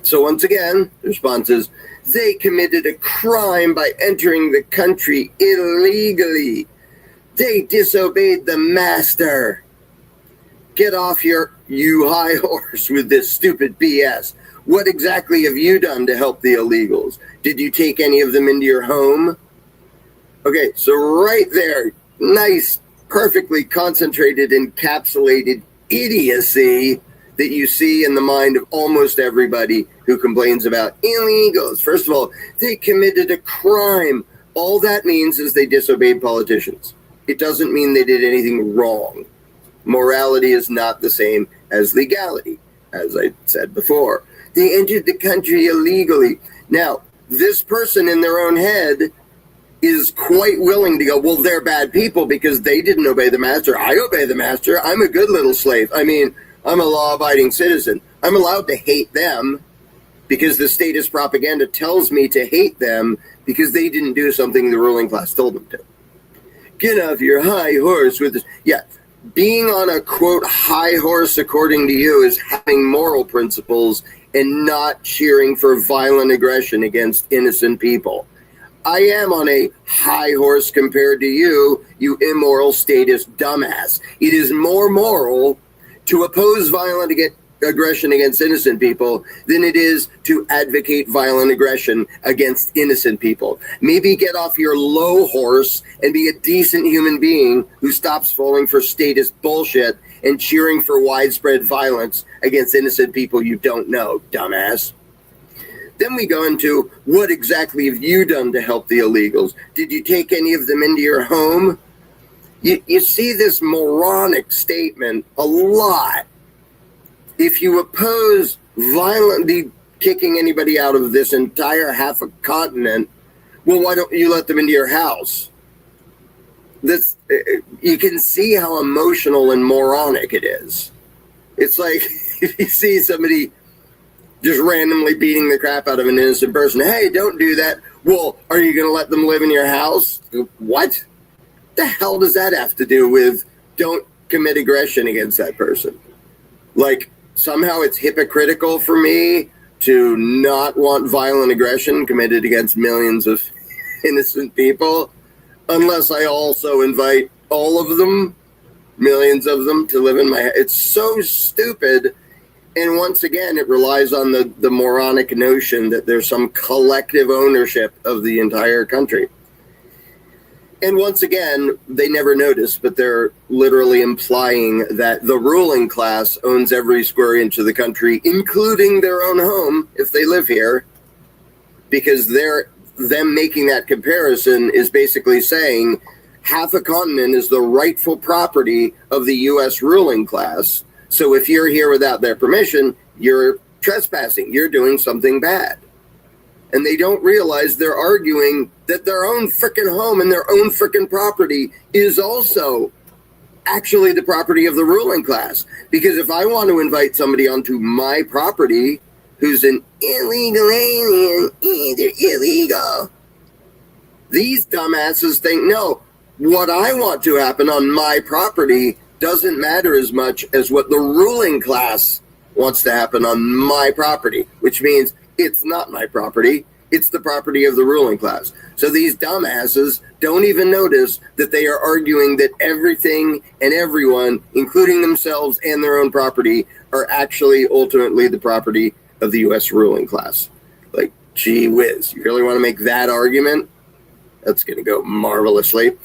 So once again, the response is, they committed a crime by entering the country illegally. They disobeyed the master. Get off you high horse with this stupid BS. What exactly have you done to help the illegals? Did you take any of them into your home? Okay, so right there, nice, perfectly concentrated, encapsulated idiocy that you see in the mind of almost everybody who complains about illegals. First of all, they committed a crime. All that means is they disobeyed politicians. It doesn't mean they did anything wrong. Morality is not the same as legality, as I said before. They entered the country illegally. Now, this person in their own head is quite willing to go, well, they're bad people because they didn't obey the master. I obey the master. I'm a good little slave. I mean, I'm a law-abiding citizen. I'm allowed to hate them because the statist propaganda tells me to hate them because they didn't do something the ruling class told them to. Get off your high horse with this. Yeah, being on a, quote, high horse, according to you, is having moral principles and not cheering for violent aggression against innocent people. I am on a high horse compared to you, you immoral statist dumbass. It is more moral to oppose violent aggression against innocent people than it is to advocate violent aggression against innocent people. Maybe get off your low horse and be a decent human being who stops falling for statist bullshit and cheering for widespread violence against innocent people you don't know, dumbass. Then we go into, what exactly have you done to help the illegals? Did you take any of them into your home? You see this moronic statement a lot. If you oppose violently kicking anybody out of this entire half a continent, well, why don't you let them into your house? This, you can see how emotional and moronic it is. It's like if you see somebody just randomly beating the crap out of an innocent person, hey, don't do that. Well, are you going to let them live in your house? What the hell does that have to do with don't commit aggression against that person? Like, somehow it's hypocritical for me to not want violent aggression committed against millions of innocent people unless I also invite all of them, millions of them, to live in my house. It's so stupid. And once again, it relies on the moronic notion that there's some collective ownership of the entire country. And once again, they never notice, but they're literally implying that the ruling class owns every square inch of the country, including their own home, if they live here, because them making that comparison is basically saying half a continent is the rightful property of the U.S. ruling class. So if you're here without their permission, you're trespassing. You're doing something bad. And they don't realize they're arguing that their own frickin' home and their own frickin' property is also actually the property of the ruling class. Because if I want to invite somebody onto my property who's an illegal alien, they're illegal, these dumbasses think, no, what I want to happen on my property doesn't matter as much as what the ruling class wants to happen on my property, which means it's not my property. It's the property of the ruling class. So these dumbasses don't even notice that they are arguing that everything and everyone, including themselves and their own property, are actually ultimately the property of the U.S. ruling class. Like, gee whiz, you really want to make that argument? That's going to go marvelously.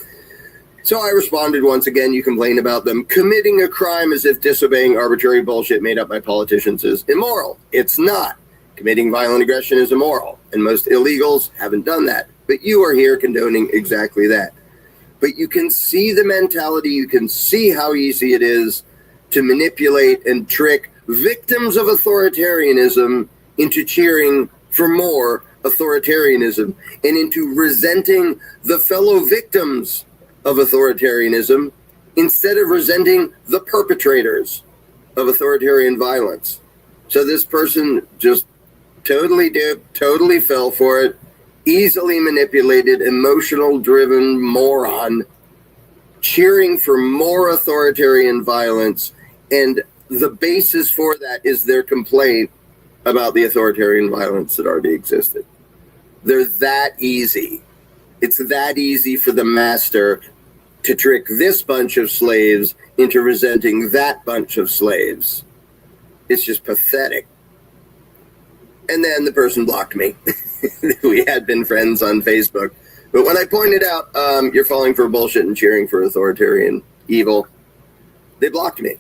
So I responded once again, you complain about them committing a crime as if disobeying arbitrary bullshit made up by politicians is immoral. It's not. Committing violent aggression is immoral, and most illegals haven't done that. But you are here condoning exactly that. But you can see the mentality, you can see how easy it is to manipulate and trick victims of authoritarianism into cheering for more authoritarianism and into resenting the fellow victims of authoritarianism instead of resenting the perpetrators of authoritarian violence. So this person just totally dipped, totally fell for it, easily manipulated, emotional driven moron, cheering for more authoritarian violence, and the basis for that is their complaint about the authoritarian violence that already existed. They're that easy. It's that easy for the master to trick this bunch of slaves into resenting that bunch of slaves. It's just pathetic. And then the person blocked me. We had been friends on Facebook. But when I pointed out, you're falling for bullshit and cheering for authoritarian evil, they blocked me.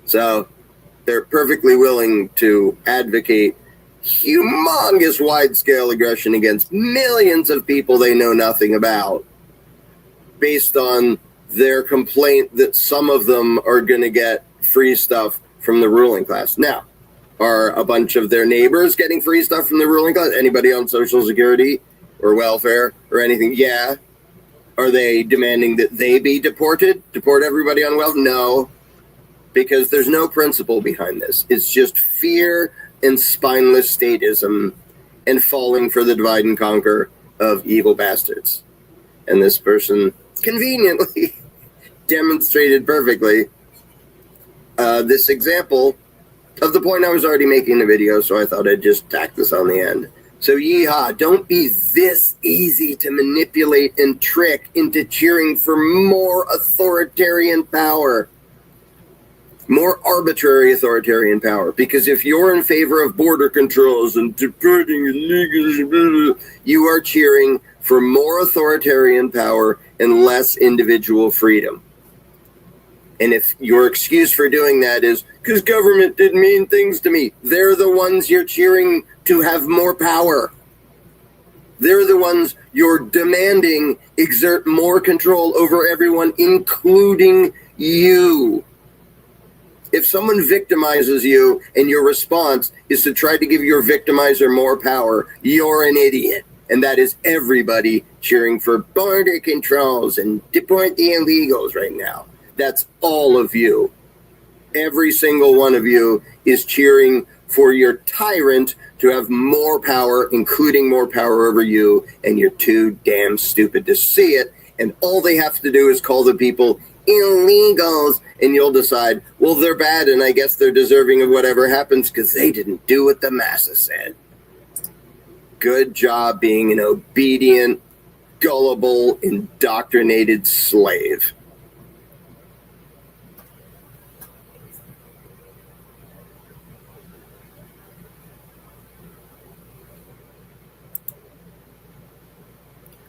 So they're perfectly willing to advocate humongous wide-scale aggression against millions of people they know nothing about based on their complaint that some of them are going to get free stuff from the ruling class. Now, are a bunch of their neighbors getting free stuff from the ruling class? Anybody on Social Security or welfare or anything? Yeah. Are they demanding that they be deported? Deport everybody on welfare? No, because there's no principle behind this. It's just fear and spineless statism and falling for the divide and conquer of evil bastards. And this person conveniently demonstrated perfectly this example of the point I was already making in the video, so I thought I'd just tack this on the end. So yeehaw, don't be this easy to manipulate and trick into cheering for more authoritarian power. More arbitrary authoritarian power. Because if you're in favor of border controls and deporting illegals, you are cheering for more authoritarian power and less individual freedom. And if your excuse for doing that is, because government did mean things to me, they're the ones you're cheering to have more power. They're the ones you're demanding exert more control over everyone, including you. If someone victimizes you and your response is to try to give your victimizer more power, you're an idiot. And that is everybody cheering for border controls and deport the illegals right now. That's all of you. Every single one of you is cheering for your tyrant to have more power, including more power over you, and you're too damn stupid to see it. And all they have to do is call the people illegals, and you'll decide, well, they're bad, and I guess they're deserving of whatever happens because they didn't do what the masses said. Good job being an obedient, gullible, indoctrinated slave.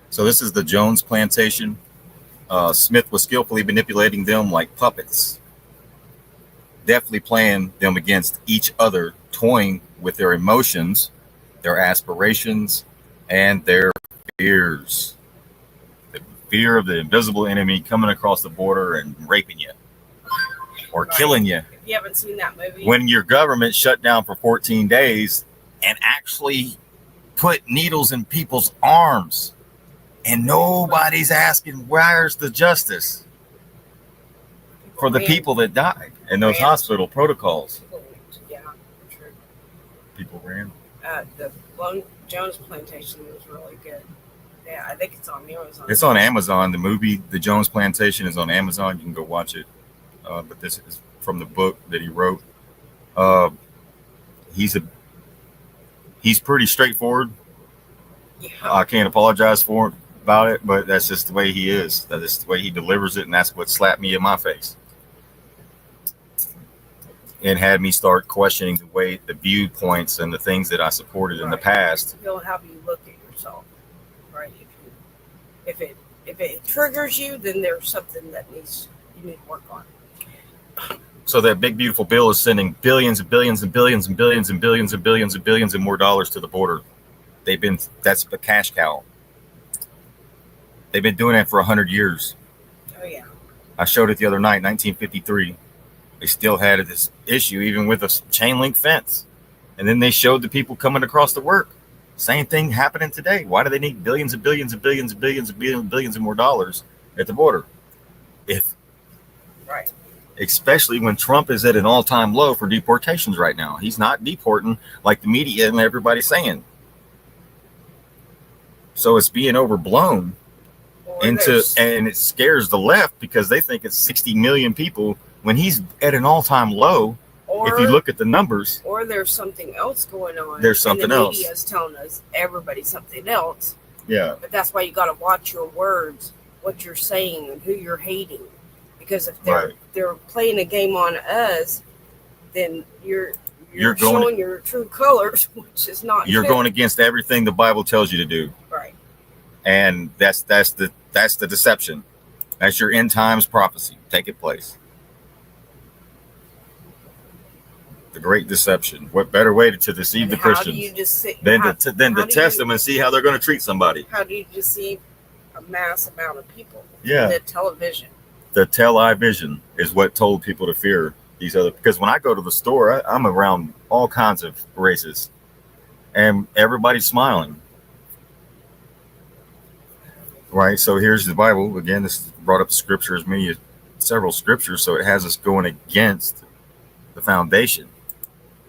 So this is the Jones plantation. Smith was skillfully manipulating them like puppets, deftly playing them against each other, toying with their emotions, their aspirations, and their fears. The fear of the invisible enemy coming across the border and raping you or killing you. If you haven't seen that movie. When your government shut down for 14 days and actually put needles in people's arms. And nobody's asking, where's the justice for the people that died in those hospital protocols? Yeah, true. People ran. The Jones plantation was really good. Yeah, I think it's on Amazon. It's on Amazon. The movie, The Jones Plantation, is on Amazon. You can go watch it. But this is from the book that he wrote. He's pretty straightforward. Yeah. I can't apologize about it, but that's just the way he is. That is the way he delivers it, and that's what slapped me in my face and had me start questioning the viewpoints and the things that I supported in the past. He'll have you look at yourself, right? If it triggers you, then there's something that you need to work on. So that big beautiful bill is sending billions and billions and billions and billions and billions and billions and billions and more dollars to the border. That's the cash cow. They've been doing it for 100 years. Oh yeah. I showed it the other night, 1953. They still had this issue, even with a chain link fence. And then they showed the people coming across to work. Same thing happening today. Why do they need billions and billions and billions and billions and billions and more dollars at the border? Right. Especially when Trump is at an all-time low for deportations right now. He's not deporting like the media and everybody's saying. So it's being overblown and it scares the left because they think it's 60 million people when he's at an all-time low. If you look at the numbers, or there's something else going on. There's something else. The media is telling us everybody's something else. Yeah. But that's why you got to watch your words, what you're saying, and who you're hating. Because if they're playing a game on us, then you're showing your true colors, which is not. You're going against everything the Bible tells you to do. Right. And that's the deception. That's your end times prophecy. Take it place. The great deception. What better way to deceive the Christians than to test them and see how they're going to treat somebody? How do you deceive a mass amount of people? Yeah. The television. The television is what told people to fear these other. Because when I go to the store, I'm around all kinds of races, and everybody's smiling. Right. So here's the Bible again. This brought up the scriptures, several scriptures. So it has us going against the foundation,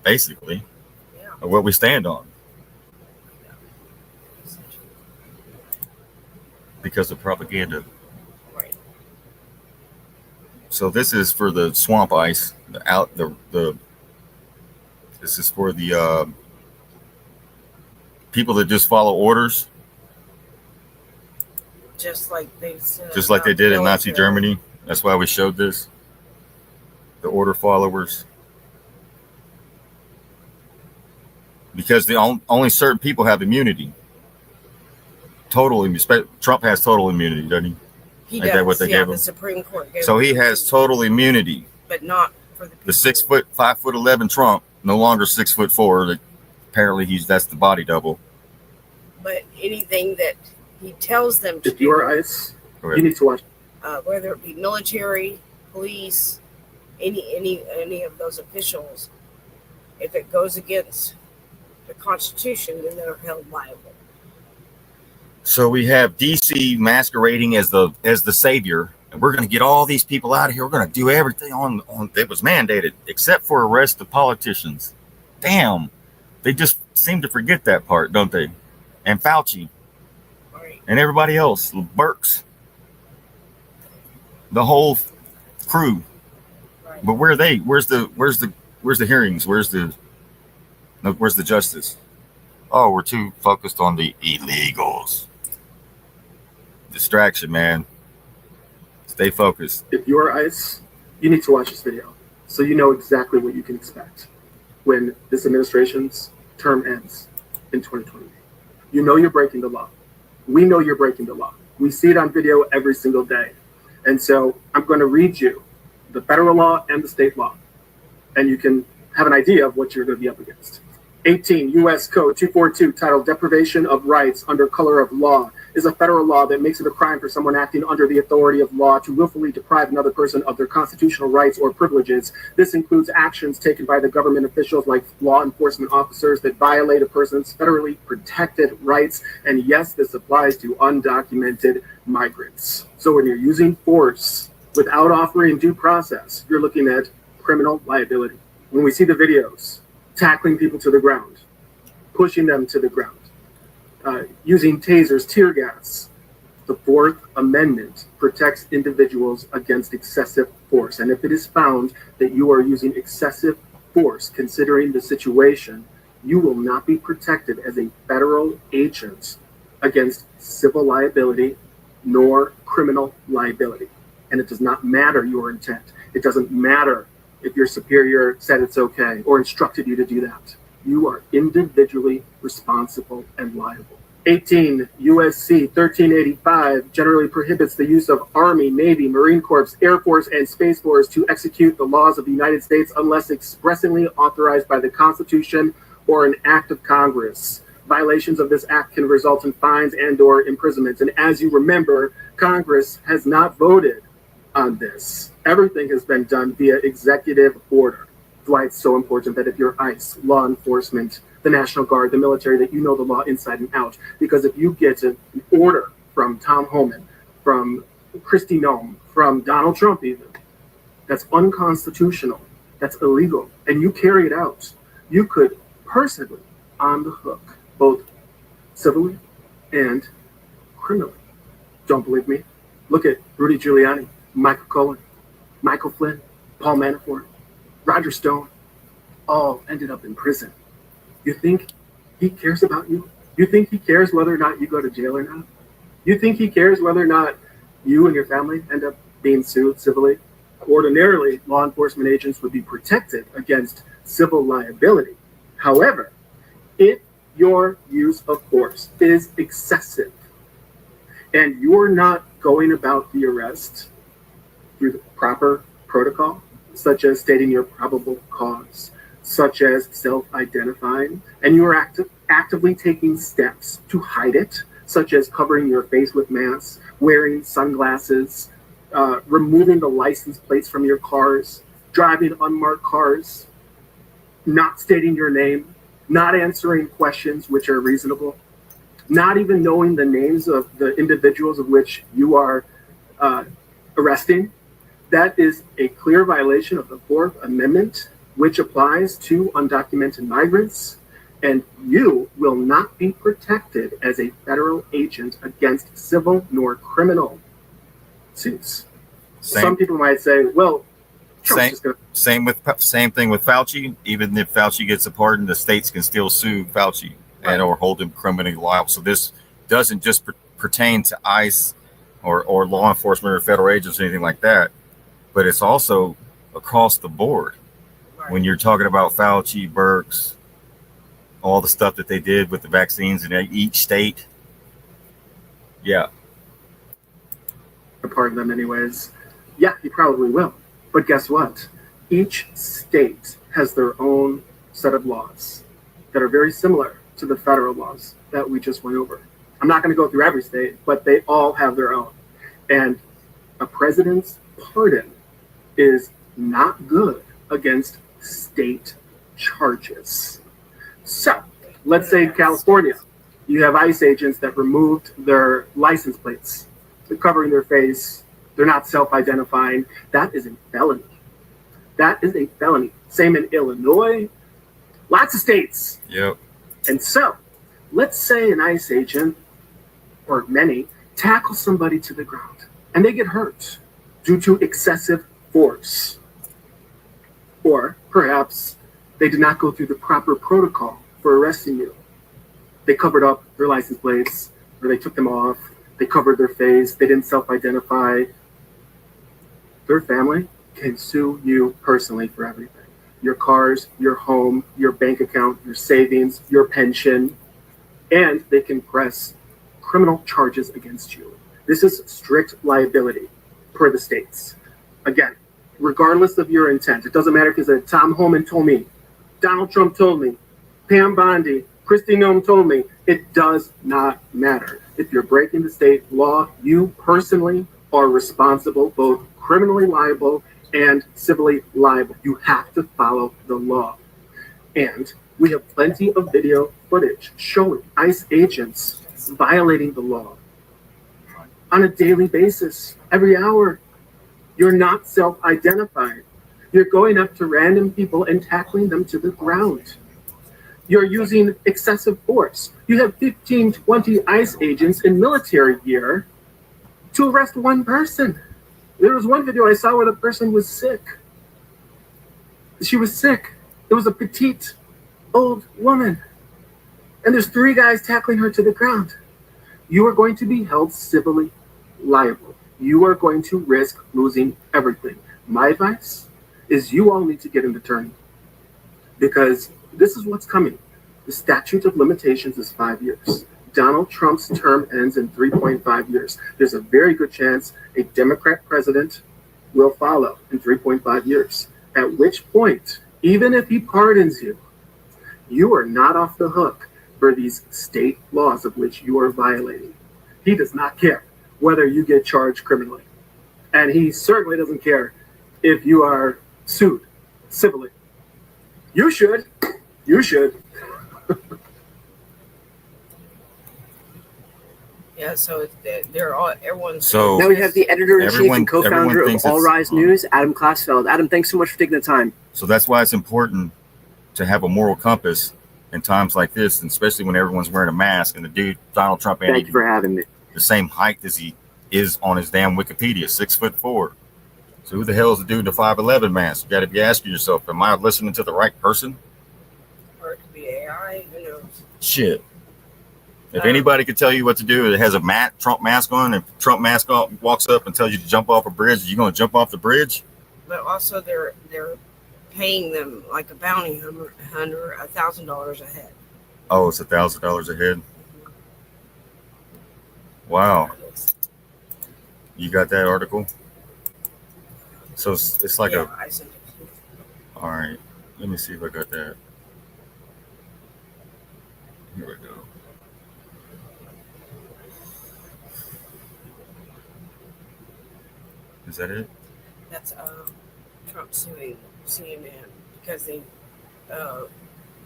basically, of what we stand on. Because of propaganda. Right. So this is for the swamp ice. This is for the people that just follow orders. Just like they did in Nazi Germany. That's why we showed this. The order followers. Because only certain people have immunity. Trump has total immunity, doesn't he? He Ain't does. That what they gave him? The Supreme Court gave so him. He has total immunity. But not for the people. The 5'11" Trump, no longer 6'4". Apparently that's the body double. But anything that he tells them to if you are ICE, you need to watch. Whether it be military, police, any of those officials, if it goes against the Constitution, then they're held liable. So we have DC masquerading as the savior, and we're going to get all these people out of here. We're going to do everything on that was mandated, except for arrest the politicians. Damn, they just seem to forget that part, don't they? And Fauci, right. And everybody else, Burks, the whole crew. Right. But where are they? Where's the hearings? Where's the justice? Oh, we're too focused on the illegals. Distraction, man. Stay focused. If you are ICE, you need to watch this video so you know exactly what you can expect when this administration's term ends in 2020. You know you're breaking the law. We know you're breaking the law. We see it on video every single day. And so I'm going to read you the federal law and the state law, and you can have an idea of what you're going to be up against. 18 U.S. Code 242, titled Deprivation of Rights Under Color of Law, is a federal law that makes it a crime for someone acting under the authority of law to willfully deprive another person of their constitutional rights or privileges. This includes actions taken by the government officials like law enforcement officers that violate a person's federally protected rights. And yes, this applies to undocumented migrants. So when you're using force without offering due process, you're looking at criminal liability. When we see the videos, tackling people to the ground, pushing them to the ground, using tasers, tear gas. The Fourth Amendment protects individuals against excessive force. And if it is found that you are using excessive force, considering the situation, you will not be protected as a federal agent against civil liability nor criminal liability. And it does not matter your intent. It doesn't matter if your superior said it's okay or instructed you to do that. You are individually responsible and liable. 18 USC 1385 generally prohibits the use of Army, Navy, Marine Corps, Air Force, and Space Force to execute the laws of the United States unless expressly authorized by the Constitution or an act of Congress. Violations of this act can result in fines and/or imprisonment. And as you remember, Congress has not voted on this. Everything has been done via executive order. That's why it's so important that if you're ICE, law enforcement, the National Guard, the military, that you know the law inside and out. Because if you get an order from Tom Homan, from Kristi Noem, from Donald Trump even, that's unconstitutional, that's illegal, and you carry it out, you could personally on the hook, both civilly and criminally. Don't believe me? Look at Rudy Giuliani, Michael Cohen, Michael Flynn, Paul Manafort, Roger Stone, all ended up in prison. You think he cares about you? You think he cares whether or not you go to jail or not? You think he cares whether or not you and your family end up being sued civilly? Ordinarily, law enforcement agents would be protected against civil liability. However, if your use of force is excessive and you're not going about the arrest through the proper protocol, such as stating your probable cause, such as self-identifying, and you are actively taking steps to hide it, such as covering your face with masks, wearing sunglasses, removing the license plates from your cars, driving unmarked cars, not stating your name, not answering questions which are reasonable, not even knowing the names of the individuals of which you are arresting, that is a clear violation of the Fourth Amendment, which applies to undocumented migrants, and you will not be protected as a federal agent against civil nor criminal suits. Some people might say, well, same thing with Fauci. Even if Fauci gets a pardon, the states can still sue Fauci and or hold him criminally liable. So this doesn't just pertain to ICE or law enforcement or federal agents or anything like that, but it's also across the board. When you're talking about Fauci, Birx, all the stuff that they did with the vaccines in each state. Yeah. Pardon them anyways. Yeah, he probably will. But guess what? Each state has their own set of laws that are very similar to the federal laws that we just went over. I'm not going to go through every state, but they all have their own. And a president's pardon is not good against state charges. So let's say California, you have ICE agents that removed their license plates. They're covering their face. They're not self-identifying. That is a felony. That is a felony. Same in Illinois. Lots of states. Yep. And so let's say an ICE agent, or many, tackle somebody to the ground and they get hurt due to excessive force. Or perhaps they did not go through the proper protocol for arresting you. They covered up their license plates, or they took them off. They covered their face. They didn't self-identify. Their family can sue you personally for everything. Your cars, your home, your bank account, your savings, your pension, and they can press criminal charges against you. This is strict liability per the states. Again, regardless of your intent, it doesn't matter because Tom Homan told me, Donald Trump told me, Pam Bondi, Kristi Noem told me, it does not matter. If you're breaking the state law, you personally are responsible, both criminally liable and civilly liable. You have to follow the law. And we have plenty of video footage showing ICE agents violating the law on a daily basis, every hour. You're not self-identified. You're going up to random people and tackling them to the ground. You're using excessive force. You have 15, 20 ICE agents in military gear to arrest one person. There was one video I saw where the person was sick. She was sick. It was a petite old woman. And there's 3 guys tackling her to the ground. You are going to be held civilly liable. You are going to risk losing everything. My advice is you all need to get an attorney, because this is what's coming. The statute of limitations is 5 years. Donald Trump's term ends in 3.5 years. There's a very good chance a Democrat president will follow in 3.5 years, at which point, even if he pardons you, you are not off the hook for these state laws of which you are violating. He does not care whether you get charged criminally. And he certainly doesn't care if you are sued civilly. You should. You should. Yeah, so they're all, everyone's. So Now we have the editor-in-chief everyone- and co-founder everyone of thinks All it's- Rise News, Adam Klasfeld. Adam, thanks so much for taking the time. So that's why it's important to have a moral compass in times like this, and especially when everyone's wearing a mask and the dude, Donald Trump, ain't Thank you even for having me. the same height as he is on his damn Wikipedia, 6'4". So who the hell is the dude in the 5'11" mask? You got to be asking yourself, am I listening to the right person? Or it could be AI, who knows? Shit. If anybody could tell you what to do, it has a Trump mask on, and Trump mask walks up and tells you to jump off a bridge, are you going to jump off the bridge? But also they're paying them like a bounty hunter $1,000 a head. Oh, it's $1,000 a head. Wow. You got that article? So it's like Yeah, I sent it. all right, let me see if I got that. Here we go. Is that it? That's Trump suing CNN because they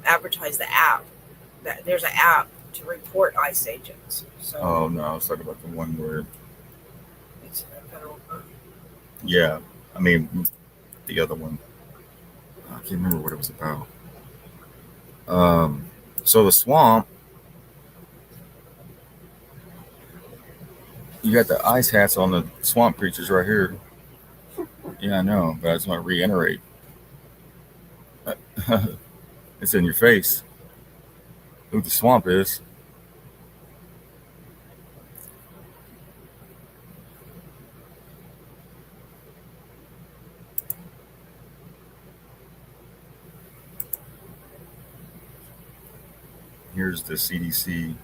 advertise the app. That there's an app to report ICE agents. So Oh no, I was talking about the one where, it's a federal. yeah, I mean the other one. I can't remember what it was about. So the swamp, you got the ice hats on the swamp creatures right here. Yeah, I know, but I just want to reiterate. It's in your face who the swamp is. Here's the CDC.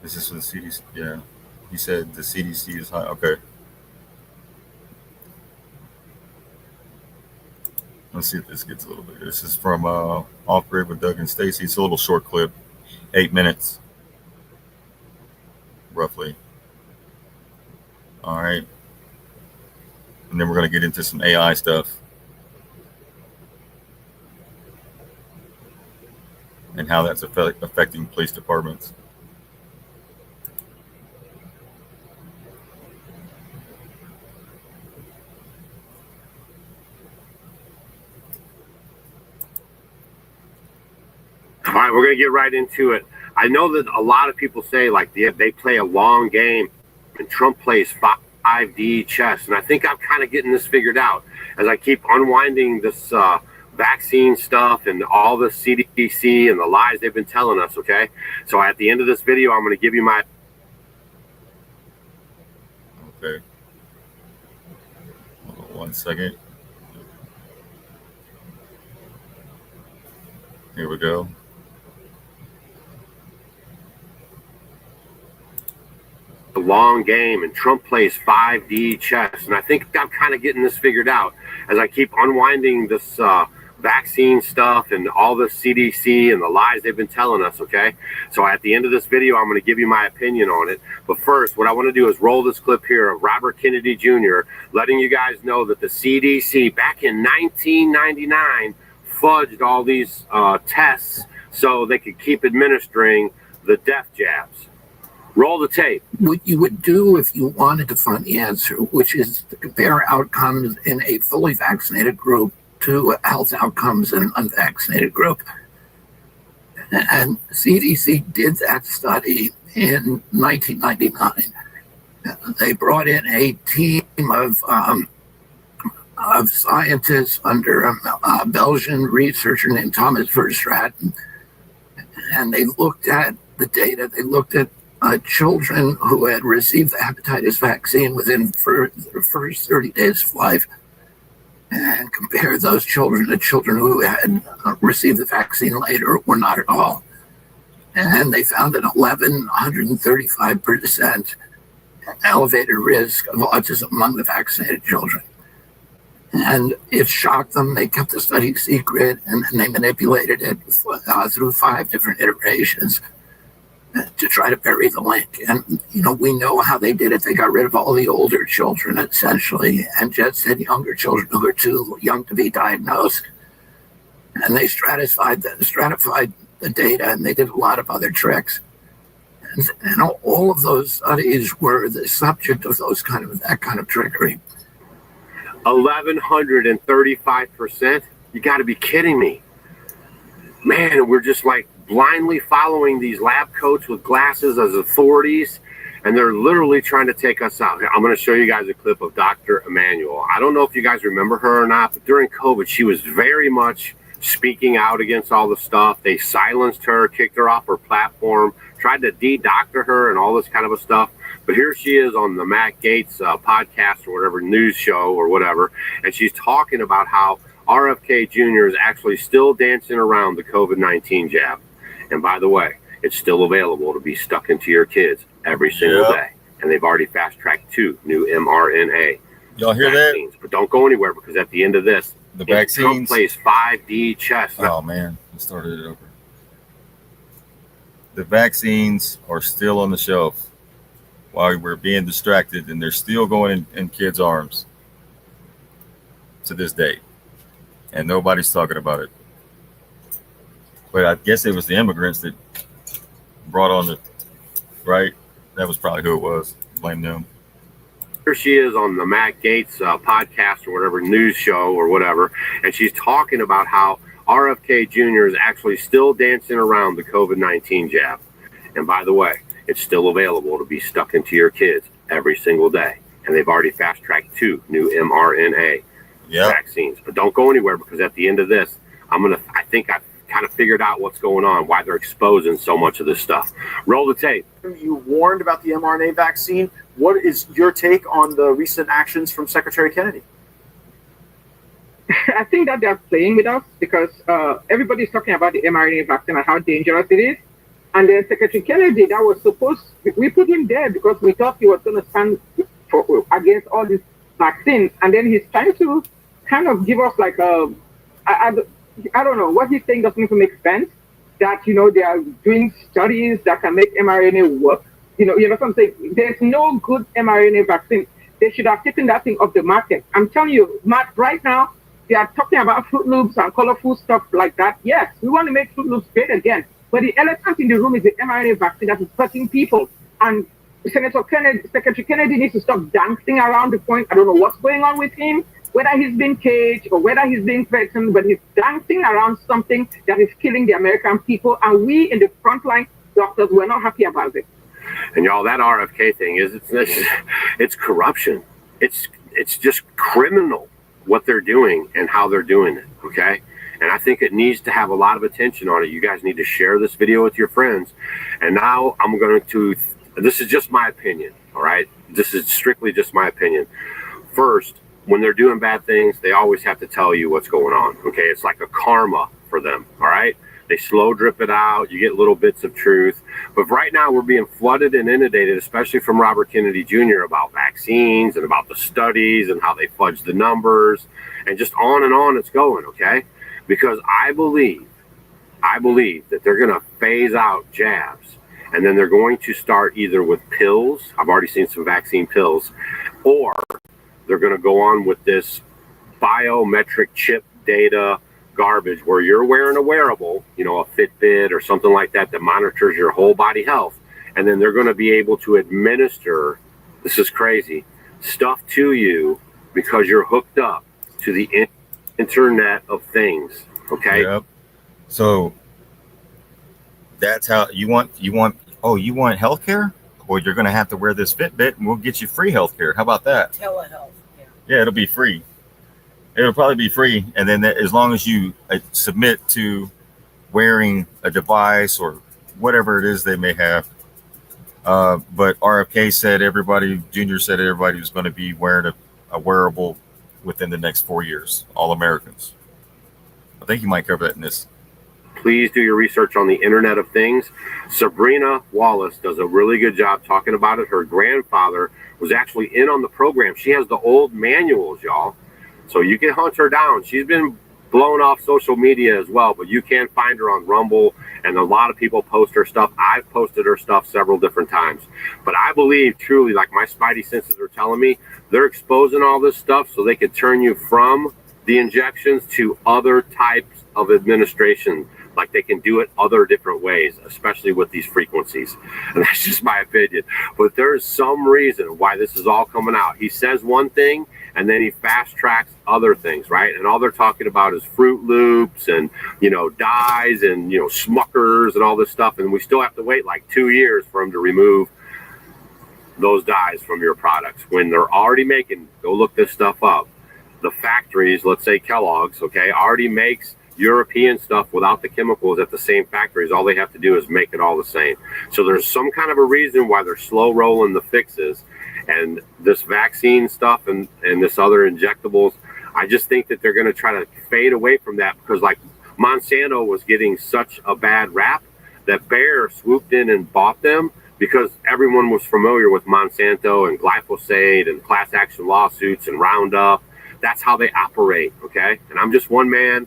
This is for the CDC. Yeah. He said the CDC is high. Okay. Let's see if this gets a little bit. This is from Off Grid with Doug and Stacy. It's a little short clip, 8 minutes, roughly. All right. And then we're going to get into some AI stuff and how that's affecting police departments. All right, we're going to get right into it. I know that a lot of people say like they play a long game and Trump plays 5D chess. And I think I'm kind of getting this figured out as I keep unwinding this vaccine stuff and all the CDC and the lies they've been telling us, okay? So at the end of this video, I'm going to give you my... Okay. Hold on 1 second. Here we go. A long game and Trump plays 5D chess. And I think I'm kind of getting this figured out as I keep unwinding this vaccine stuff and all the CDC and the lies they've been telling us, okay? So at the end of this video, I'm going to give you my opinion on it. But first, what I want to do is roll this clip here of Robert Kennedy Jr. letting you guys know that the CDC back in 1999 fudged all these tests so they could keep administering the death jabs. Roll the tape. What you would do if you wanted to find the answer, which is to compare outcomes in a fully vaccinated group to health outcomes in an unvaccinated group. And CDC did that study in 1999. They brought in a team of scientists under a Belgian researcher named Thomas Verstraeten, and they looked at the data. They looked at children who had received the hepatitis vaccine within the first 30 days of life, and compared those children to children who had received the vaccine later or not at all. And they found an 135% elevated risk of autism among the vaccinated children. And it shocked them. They kept the study secret, and then they manipulated it through 5 different iterations to try to bury the link. And, we know how they did it. They got rid of all the older children, essentially, and just had younger children who were too young to be diagnosed. And they stratified the data, and they did a lot of other tricks. And all of those studies were the subject of that kind of trickery. 1,135%? You got to be kidding me. Man, we're just like blindly following these lab coats with glasses as authorities, and they're literally trying to take us out. I'm going to show you guys a clip of Dr. Emanuel. I don't know if you guys remember her or not, but during COVID, she was very much speaking out against all the stuff. They silenced her, kicked her off her platform, tried to de-doctor her and all this kind of a stuff. But here she is on the Matt Gaetz podcast or whatever, news show or whatever, and she's talking about how RFK Jr. is actually still dancing around the COVID-19 jab. And by the way, it's still available to be stuck into your kids every single day. And they've already fast-tracked 2 new mRNA Y'all hear vaccines. But don't go anywhere, because at the end of this, the vaccines Trump plays 5D chess. Oh, man. I started it over. The vaccines are still on the shelf while we're being distracted, and they're still going in kids' arms to this day. And nobody's talking about it. But I guess it was the immigrants that brought on the, right? That was probably who it was. Blame them. Here she is on the Matt Gaetz podcast or whatever, news show or whatever, and she's talking about how RFK Jr. is actually still dancing around the COVID-19 jab. And by the way, it's still available to be stuck into your kids every single day. And they've already fast-tracked 2 new mRNA vaccines. But don't go anywhere, because at the end of this, I think I've kind of figured out what's going on, why they're exposing so much of this stuff. Roll the tape. You warned about the mRNA vaccine. What is your take on the recent actions from Secretary Kennedy? I think that they're playing with us, because everybody's talking about the mRNA vaccine and how dangerous it is. And then Secretary Kennedy, we put him there because we thought he was going to stand against all these vaccines. And then he's trying to kind of give us like I don't know, what he's saying doesn't even make sense. That, they are doing studies that can make mRNA work. You know what I'm saying? There's no good mRNA vaccine. They should have taken that thing off the market. I'm telling you, Matt, right now, they are talking about Fruit Loops and colorful stuff like that. Yes, we want to make Fruit Loops great again. But the elephant in the room is the mRNA vaccine that is hurting people. And Secretary Kennedy needs to stop dancing around the point. I don't know what's going on with him, whether he's being caged or whether he's being threatened, but he's dancing around something that is killing the American people. And we in the frontline doctors, we're not happy about it. And y'all, that RFK thing it's corruption. It's just criminal what they're doing and how they're doing it. Okay. And I think it needs to have a lot of attention on it. You guys need to share this video with your friends. And now I'm going to, this is just my opinion. All right. This is strictly just my opinion. First, when they're doing bad things, they always have to tell you what's going on. Okay. It's like a karma for them. All right. They slow drip it out. You get little bits of truth. But right now we're being flooded and inundated, especially from Robert Kennedy Jr., about vaccines and about the studies and how they fudge the numbers and just on it's going. Okay. Because I believe that they're going to phase out jabs, and then they're going to start either with pills. I've already seen some vaccine pills, or they're going to go on with this biometric chip data garbage where you're wearing a wearable, a Fitbit or something like that monitors your whole body health. And then they're going to be able to administer, this is crazy, stuff to you because you're hooked up to the Internet of Things. Okay. Yep. So That's how you want. Oh, you want healthcare? Well, you're going to have to wear this Fitbit, and we'll get you free healthcare. How about that? Telehealth. Yeah, it'll be free. It'll probably be free, and then as long as you submit to wearing a device or whatever it is they may have. But RFK said Junior said everybody was going to be wearing a wearable within the next 4 years, all Americans. I think you might cover that in this. Please do your research on the Internet of Things. Sabrina Wallace does a really good job talking about it. Her grandfather was actually in on the program. She has the old manuals, y'all. So you can hunt her down. She's been blown off social media as well, but you can find her on Rumble, and a lot of people post her stuff. I've posted her stuff several different times. But I believe truly, like my spidey senses are telling me, they're exposing all this stuff so they could turn you from the injections to other types of administration. Like they can do it other different ways, especially with these frequencies. And that's just my opinion. But there's some reason why this is all coming out. He says one thing, and then he fast tracks other things, right? And all they're talking about is Fruit Loops and, dyes and, Smuckers and all this stuff. And we still have to wait like 2 years for them to remove those dyes from your products when they're already making, go look this stuff up. The factories, let's say Kellogg's, okay, already makes European stuff without the chemicals at the same factories. All they have to do is make it all the same. So there's some kind of a reason why they're slow rolling the fixes. And this vaccine stuff and this other injectables, I just think that they're going to try to fade away from that because like Monsanto was getting such a bad rap that Bayer swooped in and bought them because everyone was familiar with Monsanto and glyphosate and class action lawsuits and Roundup. That's how they operate, okay? And I'm just one man,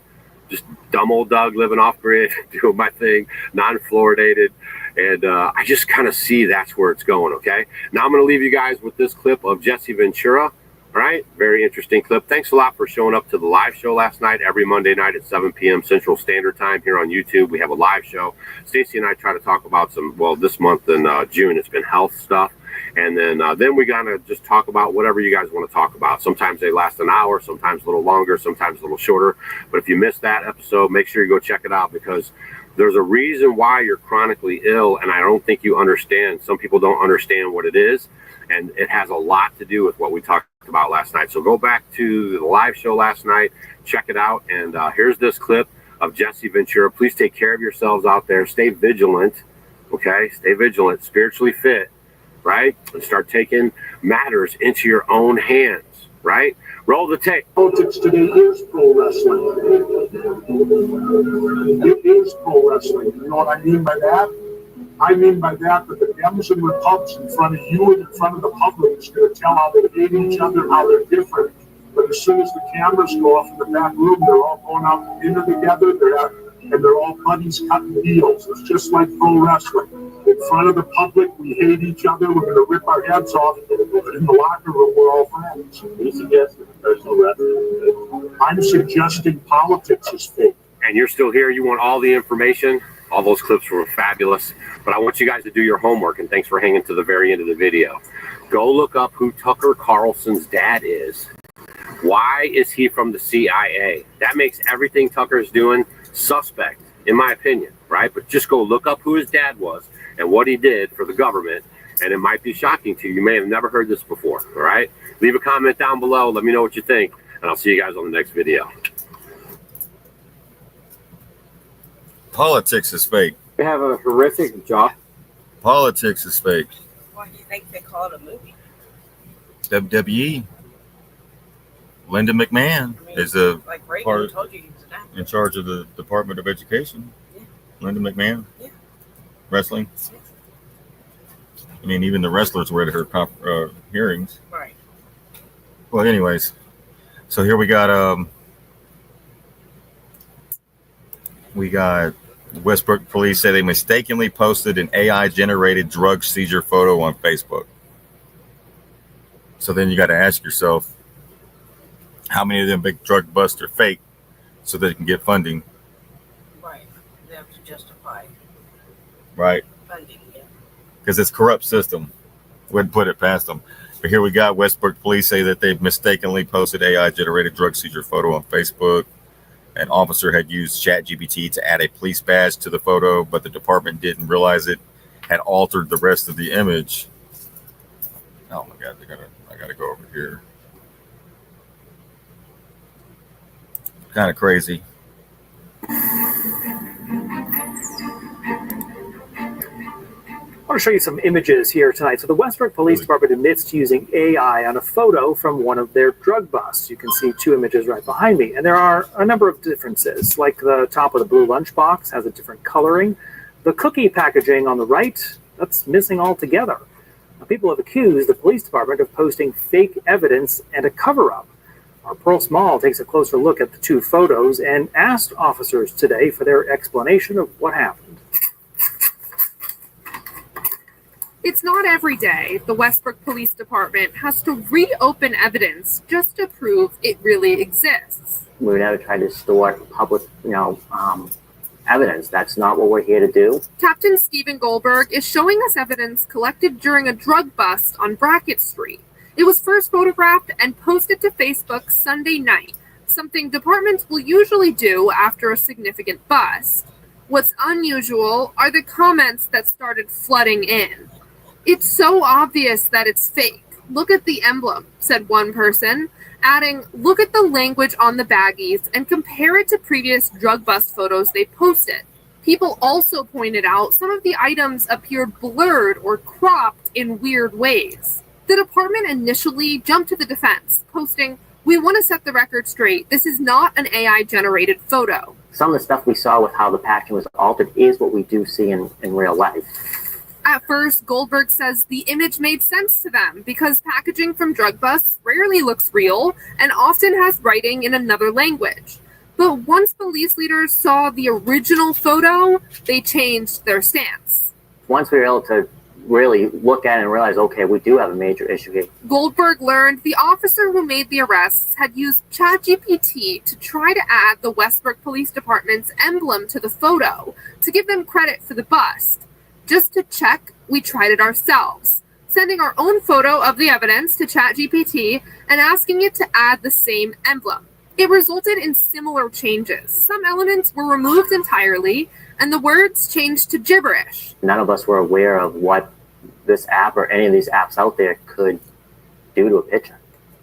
just dumb old Doug living off grid, doing my thing, non-fluoridated. And I just kind of see that's where it's going, okay? Now I'm going to leave you guys with this clip of Jesse Ventura, all right? Very interesting clip. Thanks a lot for showing up to the live show last night, every Monday night at 7 p.m. Central Standard Time here on YouTube. We have a live show. Stacey and I try to talk about this month in June, it's been health stuff. And then we gotta just talk about whatever you guys want to talk about. Sometimes they last an hour, sometimes a little longer, sometimes a little shorter. But if you missed that episode, make sure you go check it out because there's a reason why you're chronically ill. And I don't think you understand. Some people don't understand what it is. And it has a lot to do with what we talked about last night. So go back to the live show last night, check it out. And here's this clip of Jesse Ventura. Please take care of yourselves out there. Stay vigilant, okay? Stay vigilant, spiritually fit. Right? And start taking matters into your own hands, right? Roll the tape. Politics today is pro wrestling. It is pro wrestling. You know what I mean by that? I mean by that the Dems and Republicans in front of you and in front of the public is going to tell how they hate each other, how they're different. But as soon as the cameras go off in the back room, they're all going out to dinner together. They're all buddies cutting deals. It's just like pro wrestling. In front of the public, we hate each other. We're going to rip our heads off. But in the locker room, we're all friends. You suggesting professional wrestling? I'm suggesting politics is fake. And you're still here. You want all the information. All those clips were fabulous. But I want you guys to do your homework. And thanks for hanging to the very end of the video. Go look up who Tucker Carlson's dad is. Why is he from the CIA? That makes everything Tucker's doing suspect, in my opinion, right? But just go look up who his dad was and what he did for the government, and it might be shocking to you. You may have never heard this before, all right? Leave a comment down below. Let me know what you think, and I'll see you guys on the next video. Politics is fake. They have a horrific job. Politics is fake. Why do you think they call it a movie? WWE. Linda McMahon is a like Reagan part told you he was an actor. in charge of the Department of Education. Yeah. Linda McMahon. Yeah. Wrestling. Yeah. I mean, even the wrestlers were at her hearings. Right. Well, anyways, so here we got Westbrook police say they mistakenly posted an AI-generated drug seizure photo on Facebook. So then you got to ask yourself, how many of them big drug busts are fake so they can get funding? Right. They have to justify Right. funding, yeah. Because it's a corrupt system. Wouldn't put it past them. But here we got Westbrook police say that they've mistakenly posted AI-generated drug seizure photo on Facebook. an officer had used ChatGPT to add a police badge to the photo, but the department didn't realize it had altered the rest of the image. Oh my God, I gotta go over here. Kind of crazy. I want to show you some images here tonight. So the Westbrook Police Department admits to using AI on a photo from one of their drug busts. You can see two images right behind me. And there are a number of differences, like the top of the blue lunchbox has a different coloring. The cookie packaging on the right, that's missing altogether. Now, people have accused the police department of posting fake evidence and a cover-up. Our Pearl Small takes a closer look at the two photos and asked officers today for their explanation of what happened. It's not every day the Westbrook Police Department has to reopen evidence just to prove it really exists. We never try to store public, evidence. That's not what we're here to do. Captain Stephen Goldberg is showing us evidence collected during a drug bust on Brackett Street. It was first photographed and posted to Facebook Sunday night, something departments will usually do after a significant bust. What's unusual are the comments that started flooding in. It's so obvious that it's fake. Look at the emblem, said one person, adding, look at the language on the baggies and compare it to previous drug bust photos they posted. People also pointed out some of the items appeared blurred or cropped in weird ways. The department initially jumped to the defense, posting, we want to set the record straight. This is not an AI-generated photo. Some of the stuff we saw with how the packaging was altered is what we do see in real life. At first, Goldberg says the image made sense to them because packaging from drug busts rarely looks real and often has writing in another language. But once police leaders saw the original photo, they changed their stance. Once we were able to really look at it and realize, okay, we do have a major issue here. Goldberg learned the officer who made the arrests had used ChatGPT to try to add the Westbrook Police Department's emblem to the photo to give them credit for the bust. Just to check, we tried it ourselves, sending our own photo of the evidence to ChatGPT and asking it to add the same emblem. It resulted in similar changes. Some elements were removed entirely, and the words changed to gibberish. None of us were aware of what this app or any of these apps out there could do to a picture.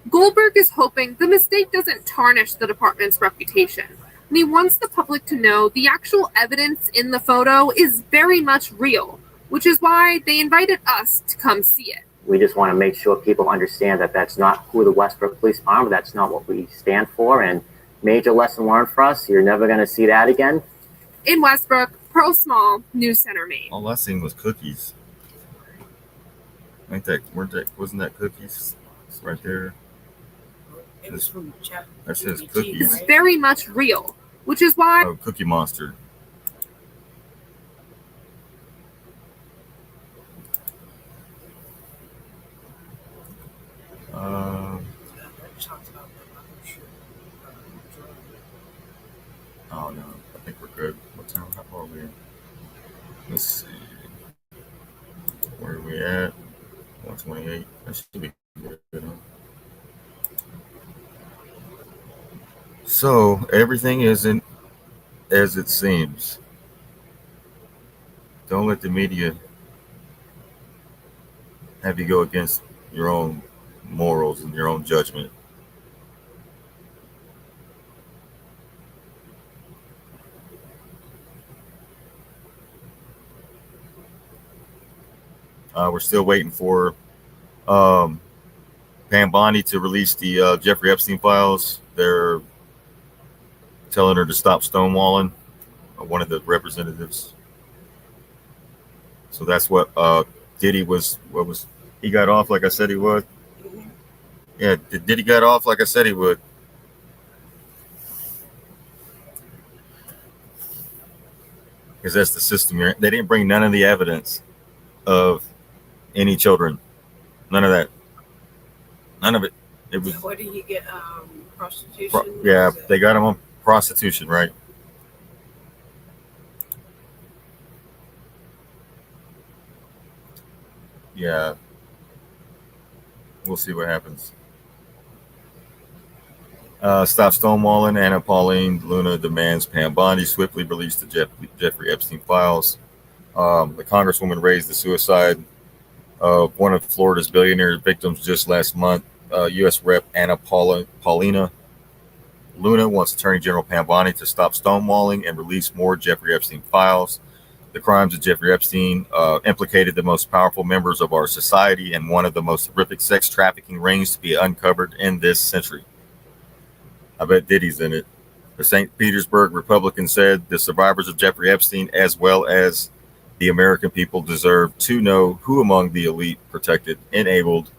Goldberg is hoping the mistake doesn't tarnish the department's reputation. And he wants the public to know the actual evidence in the photo is very much real, which is why they invited us to come see it. We just want to make sure people understand that that's not who the Westbrook Police Department, that's not what we stand for, and major lesson learned for us. You're never going to see that again. In Westbrook, Pearl Small, News Center, Maine. All I seen was cookies. Wasn't that cookies? It's right there. It was from that says cookies. It's very much real, which is why... Oh, Cookie Monster. Oh no, I think we're good. What time? How far are we in? Let's see. Where are we at? 128. That should be good. Huh? So everything isn't as it seems. Don't let the media have you go against your own morals and your own judgment. We're still waiting for Pam Bondi to release the Jeffrey Epstein files. They're telling her to stop stonewalling, one of the representatives. So that's what Diddy was. He got off like I said he would. Yeah, Diddy got off like I said he would. Because that's the system. They didn't bring none of the evidence of any children. None of that. None of it. It was. What did he get? Prostitution? Yeah, they got him on prostitution, right? Yeah. We'll see what happens. Stop stonewalling. Anna Pauline Luna demands Pam Bondi swiftly release the Jeffrey Epstein files. The Congresswoman raised the suicide of one of Florida's billionaire victims just last month. U.S. Rep. Anna Paulina Luna wants Attorney General Pam Bondi to stop stonewalling and release more Jeffrey Epstein files. The crimes of Jeffrey Epstein implicated the most powerful members of our society and one of the most horrific sex trafficking rings to be uncovered in this century. I bet Diddy's in it. The St. Petersburg Republican said the survivors of Jeffrey Epstein, as well as the American people, deserve to know who among the elite protected, enabled,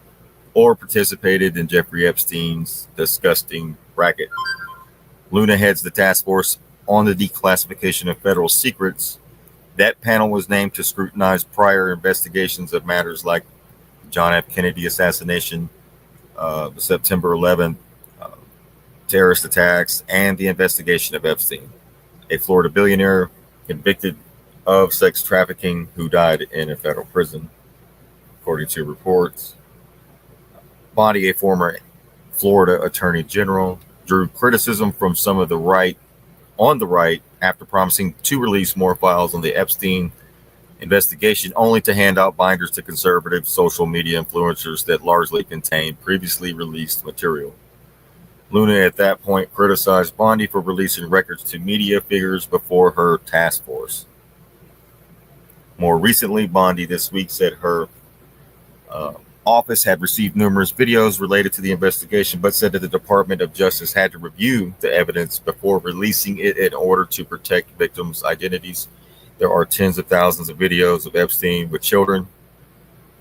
or participated in Jeffrey Epstein's disgusting racket. Luna heads the task force on the declassification of federal secrets. That panel was named to scrutinize prior investigations of matters like John F. Kennedy assassination, the September 11th terrorist attacks, and the investigation of Epstein, a Florida billionaire convicted of sex trafficking who died in a federal prison, according to reports. Bondi, a former Florida attorney general, drew criticism from some of the right after promising to release more files on the Epstein investigation, only to hand out binders to conservative social media influencers that largely contained previously released material. Luna at that point criticized Bondi for releasing records to media figures before her task force. More recently, Bondi this week said her office had received numerous videos related to the investigation, but said that the Department of Justice had to review the evidence before releasing it in order to protect victims' identities. There are tens of thousands of videos of Epstein with children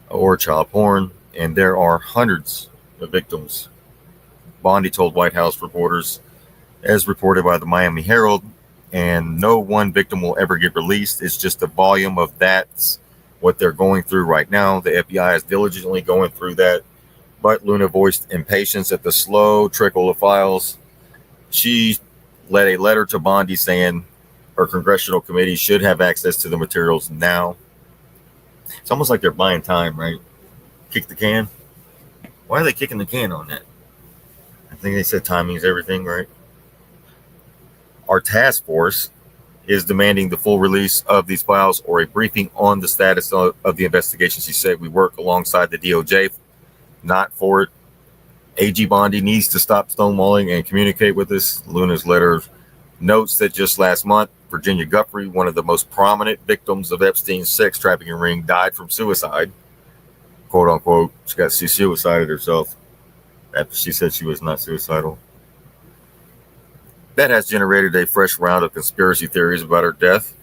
or child porn, and there are hundreds of victims. Bondi told White House reporters, as reported by the Miami Herald, and no one victim will ever get released. It's just the volume of that's what they're going through right now. The FBI is diligently going through that. But Luna voiced impatience at the slow trickle of files. She led a letter to Bondi saying her congressional committee should have access to the materials now. It's almost like they're buying time, right? Kick the can. Why are they kicking the can on that? I think they said timing is everything, right? Our task force is demanding the full release of these files or a briefing on the status of the investigation. She said we work alongside the DOJ, not for it. AG Bondi needs to stop stonewalling and communicate with us. Luna's letter notes that just last month, Virginia Guffrey, one of the most prominent victims of Epstein's sex trafficking ring, died from suicide, quote unquote. She suicided herself after she said she was not suicidal. That has generated a fresh round of conspiracy theories about her death.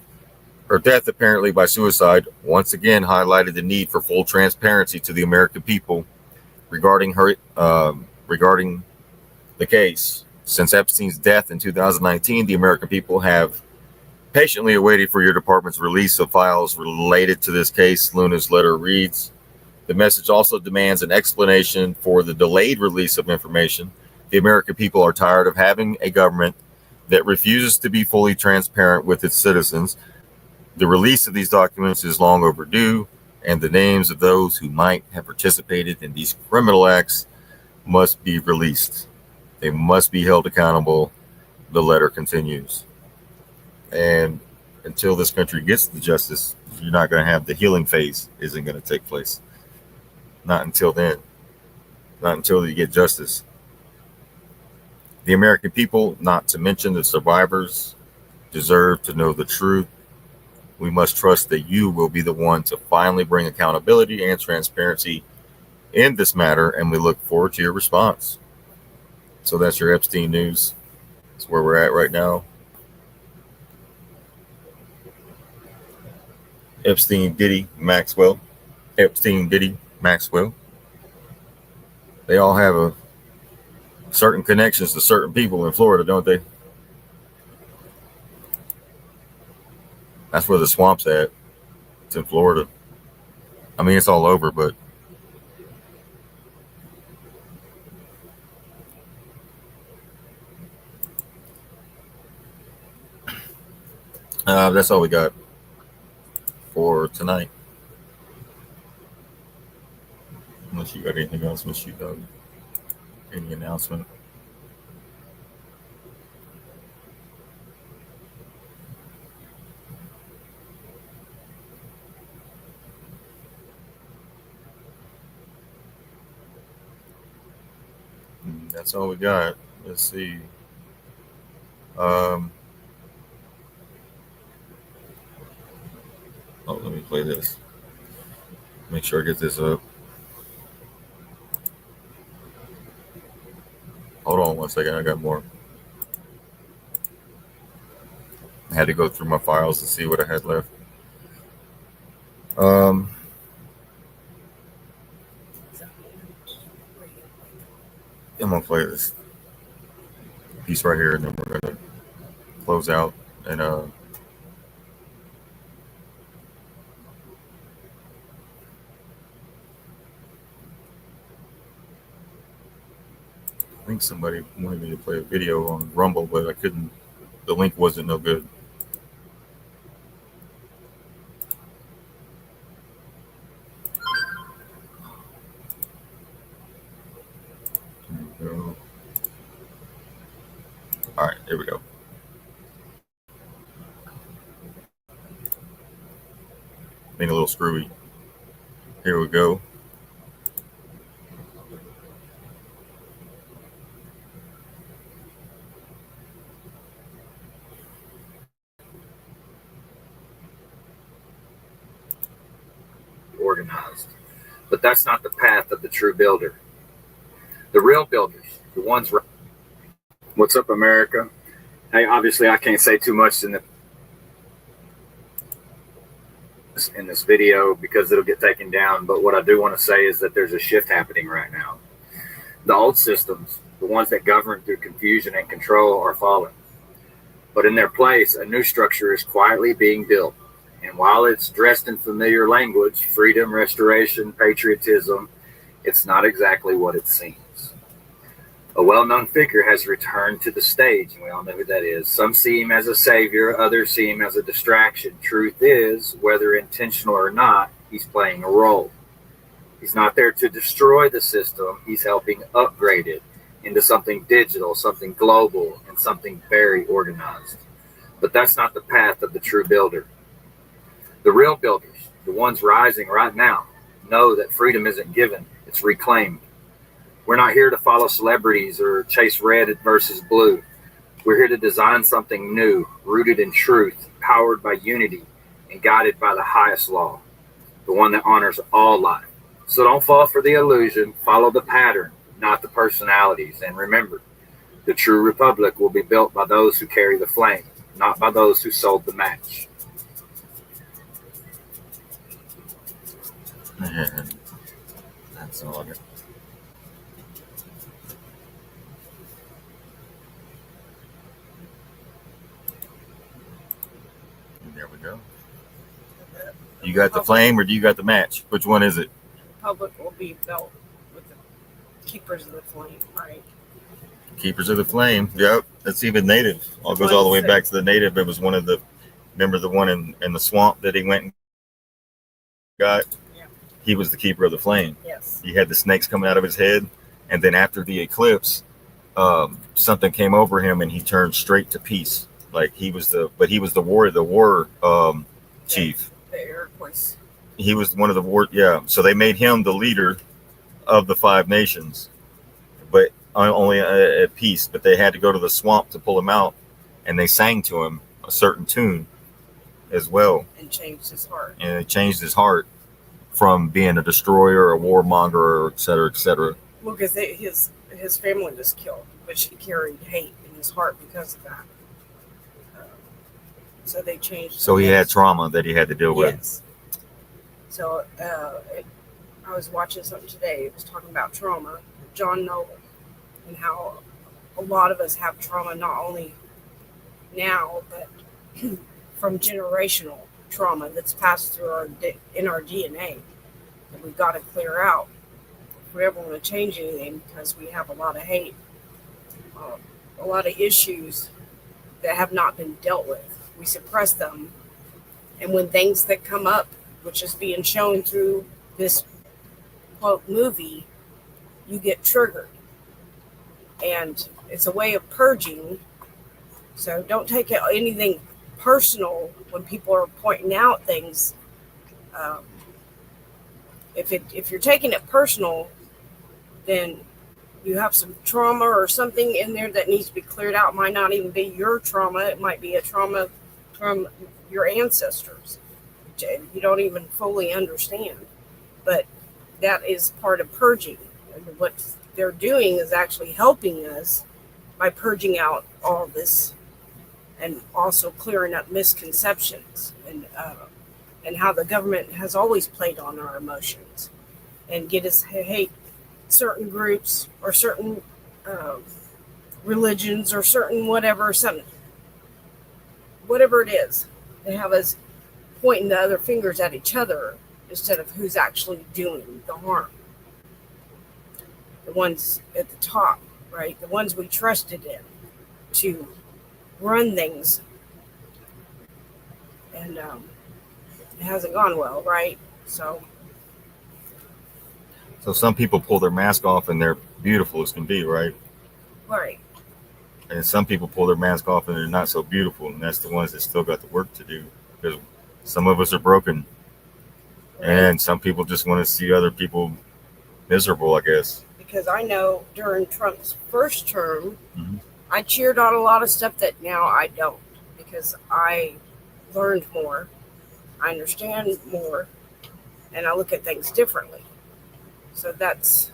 Her death, apparently by suicide, once again highlighted the need for full transparency to the American people regarding the case. Since Epstein's death in 2019, the American people have patiently awaited for your department's release of files related to this case. Luna's letter reads, the message also demands an explanation for the delayed release of information. The American people are tired of having a government that refuses to be fully transparent with its citizens. The release of these documents is long overdue, and the names of those who might have participated in these criminal acts must be released. They must be held accountable, the letter continues. And until this country gets the justice, you're not going to have the healing phase isn't going to take place. Not until then. Not until you get justice. The American people, not to mention the survivors, deserve to know the truth. We must trust that you will be the one to finally bring accountability and transparency in this matter, and we look forward to your response. So that's your Epstein news. That's where we're at right now. Epstein, Diddy, Maxwell. Epstein, Diddy, Maxwell. They all have a certain connections to certain people in Florida, don't they? That's where the swamp's at. It's in Florida. I mean, it's all over, but that's all we got for tonight. Unless you got anything else, Miss Shoot Dog. Any announcement? That's all we got. Let's see. Let me play this. Make sure I get this up. Hold on 1 second. I got more. I had to go through my files to see what I had left. I'm gonna play this piece right here, and then we're gonna close out. And I think somebody wanted me to play a video on Rumble, but I couldn't. The link wasn't no good. All right, there we go. Being a little screwy. Here we go. Organized. But that's not the path of the true builder. The real builders, the ones. What's up, America? Hey, obviously I can't say too much in this video because it'll get taken down, but what I do want to say is that there's a shift happening right now. The old systems, the ones that govern through confusion and control, are falling. But in their place, a new structure is quietly being built. And while it's dressed in familiar language, freedom, restoration, patriotism, it's not exactly what it seems. A well-known figure has returned to the stage, and we all know who that is. Some see him as a savior, others see him as a distraction. Truth is, whether intentional or not, he's playing a role. He's not there to destroy the system. He's helping upgrade it into something digital, something global, and something very organized. But that's not the path of the true builder. The real builders, the ones rising right now, know that freedom isn't given, it's reclaimed. We're not here to follow celebrities or chase red versus blue. We're here to design something new, rooted in truth, powered by unity, and guided by the highest law, the one that honors all life. So don't fall for the illusion, follow the pattern, not the personalities. And remember, the true republic will be built by those who carry the flame, not by those who sold the match. That's all I got. There we go. You got the flame or do you got the match? Which one is it? Public will be built with the keepers of the flame, right? Keepers of the flame. Yep. That's even native. All goes all the way back to the native. It was one of the, remember the one in the swamp that he went and got? Yeah. He was the keeper of the flame. Yes. He had the snakes coming out of his head. And then after the eclipse, something came over him and he turned straight to peace. Like he was the war chief. The Iroquois. He was one of the war. Yeah. So they made him the leader of the 5 nations, but only at peace. But they had to go to the swamp to pull him out, and they sang to him a certain tune as well. And changed his heart. And it changed his heart from being a destroyer, a warmonger, et cetera, et cetera. Well, because his family was killed, but he carried hate in his heart because of that. So they changed. So he had trauma that he had to deal with. Yes. So I was watching something today. It was talking about trauma, John Noble, and how a lot of us have trauma not only now, but from generational trauma that's passed through in our DNA that we've got to clear out if we ever want to change anything, because we have a lot of hate, a lot of issues that have not been dealt with. We suppress them, and when things that come up, which is being shown through this quote movie, you get triggered, and it's a way of purging. So don't take anything personal when people are pointing out things. If you're taking it personal, then you have some trauma or something in there that needs to be cleared out. It might not even be your trauma. It might be a trauma from your ancestors. You don't even fully understand. But that is part of purging. And what they're doing is actually helping us by purging out all this and also clearing up misconceptions and how the government has always played on our emotions and get us hate certain groups or certain religions or certain whatever it is. They have us pointing the other fingers at each other instead of who's actually doing the harm. The ones at the top, right? The ones we trusted in to run things. And it hasn't gone well, right? So some people pull their mask off and they're beautiful as can be, right? Right. And some people pull their mask off and they're not so beautiful, and that's the ones that still got the work to do, because some of us are broken, and some people just want to see other people miserable, I guess. Because I know during Trump's first term, I cheered on a lot of stuff that now I don't, because I learned more, I understand more, and I look at things differently. So that's...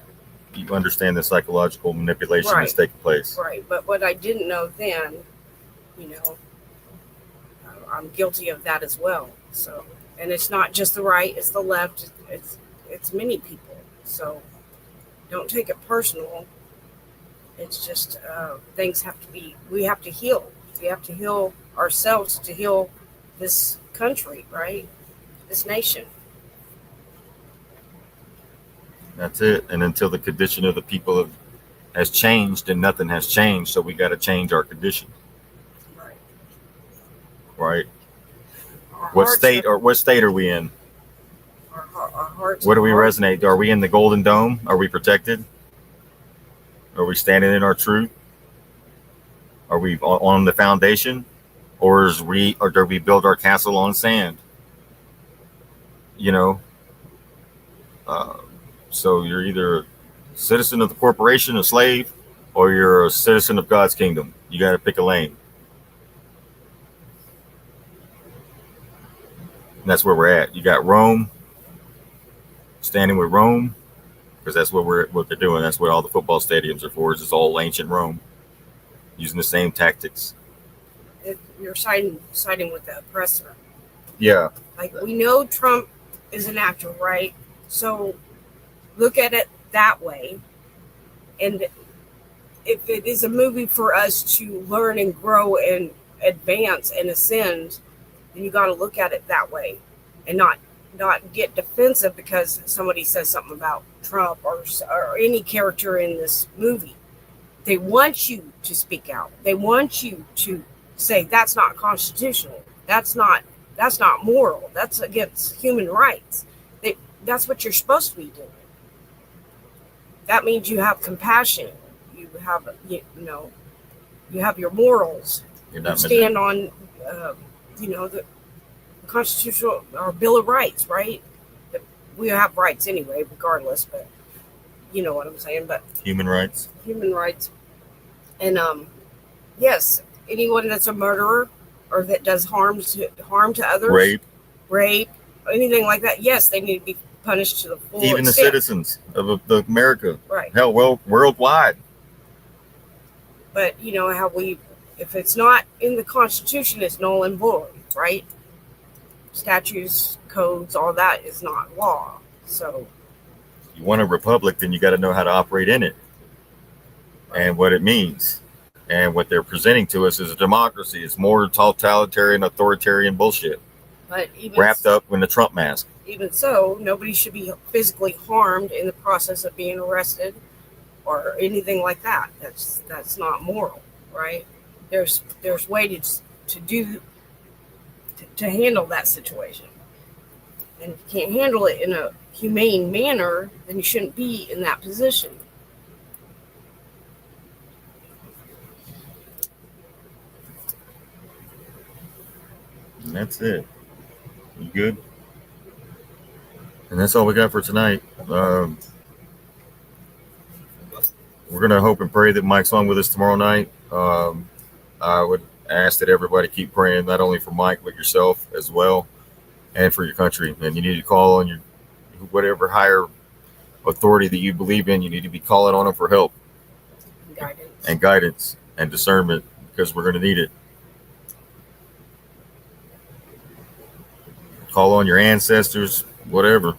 You understand the psychological manipulation that's taking place. Right, but what I didn't know then, I'm guilty of that as well. So, and it's not just the right, it's the left, it's many people. So don't take it personal. It's just things have to be, we have to heal. We have to heal ourselves to heal this country, right? This nation. That's it. And until the condition of the people has changed, and nothing has changed, so we got to change our condition. Right. What state are we in? Our hearts. What do we resonate? Are we in the Golden Dome? Are we protected? Are we standing in our truth? Are we on the foundation, or do we build our castle on sand? So you're either a citizen of the corporation, a slave, or you're a citizen of God's kingdom. You got to pick a lane. And that's where we're at. You got Rome, standing with Rome, because that's what they're doing. That's what all the football stadiums are for. It's all ancient Rome, using the same tactics. You're siding with the oppressor. Yeah. Like, we know Trump is an actor, right? So look at it that way. And if it is a movie for us to learn and grow and advance and ascend, then you got to look at it that way and not get defensive because somebody says something about Trump or any character in this movie. They want you to speak out. They want you to say that's not constitutional. That's not moral. That's against human rights. That's what you're supposed to be doing. That means you have compassion. You have you have your morals. You stand on the constitutional or Bill of Rights, right? We have rights anyway, regardless, but you know what I'm saying. But human rights. And yes, anyone that's a murderer or that does harm to others, rape, anything like that, yes, they need to be punished to the full even extent. The citizens of America, right? Hell, worldwide. But how if it's not in the Constitution, it's null and void, right? Statutes, codes, all that is not law. So you want a republic, then you got to know how to operate in it, and what it means. And what they're presenting to us is a democracy. It's more totalitarian, authoritarian bullshit. But even wrapped up in the Trump mask. Even so, nobody should be physically harmed in the process of being arrested or anything like that. That's not moral, right? There's ways to handle that situation. And if you can't handle it in a humane manner, then you shouldn't be in that position. And that's it. You good? And that's all we got for tonight. we're going to hope and pray that Mike's on with us tomorrow night. I would ask that everybody keep praying, not only for Mike, but yourself as well, and for your country. And you need to call on your whatever higher authority that you believe in. You need to be calling on them for help and guidance and discernment, because we're going to need it. Call on your ancestors, whatever,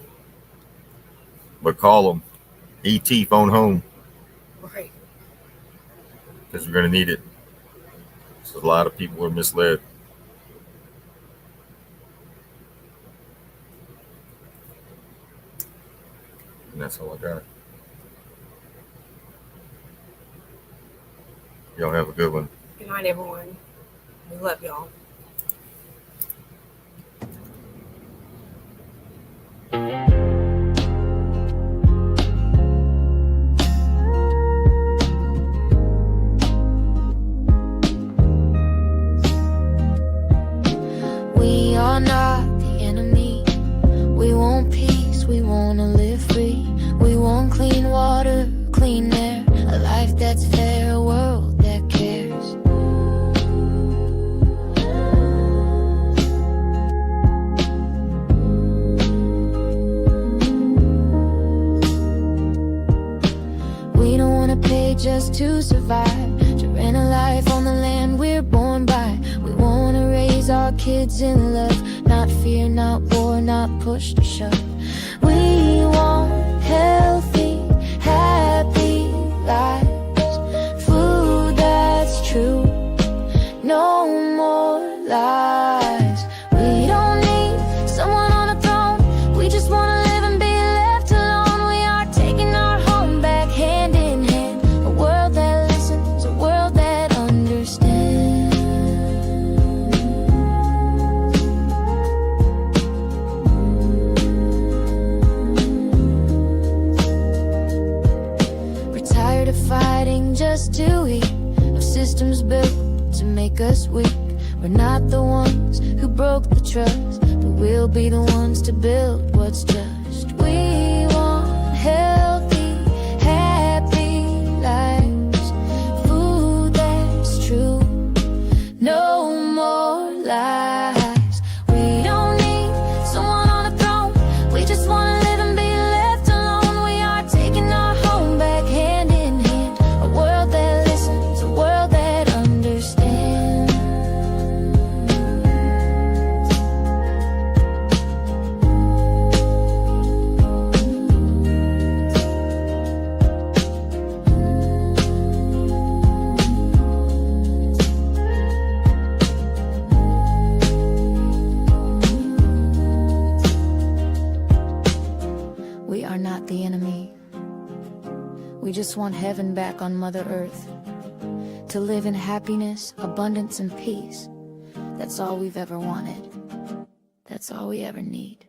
but call them. ET, phone home. Right. Because we're going to need it. So a lot of people are misled. And that's all I got. Y'all have a good one. Good night, everyone. We love y'all. We are not the enemy. We want peace, we want to live free. We want clean water, clean air, a life that's fair, a world that cares. We don't want to pay just to survive, to rent a life on the land we're born by. We want to raise our kids in love, not fear, not war, not push to shove. We want healthy, happy lives, food that's true, no more lies. We don't need someone on a throne, we just want to live and be left alone. We are taking our home back hand in hand, a world that listens, a world that understands. Fighting just to eat, of systems built to make us weak. We're not the ones who broke the trust, but we'll be the ones to build what's just. We want healthy, happy lives, food that's true, no more lies. We don't need someone on a throne, we just want to live and be left alone. We are taking our home back hand in hand, a world that listens, a world that understands. We are not the enemy. We just want heaven back on Mother Earth, to live in happiness, abundance, and peace. That's all we've ever wanted. That's all we ever need.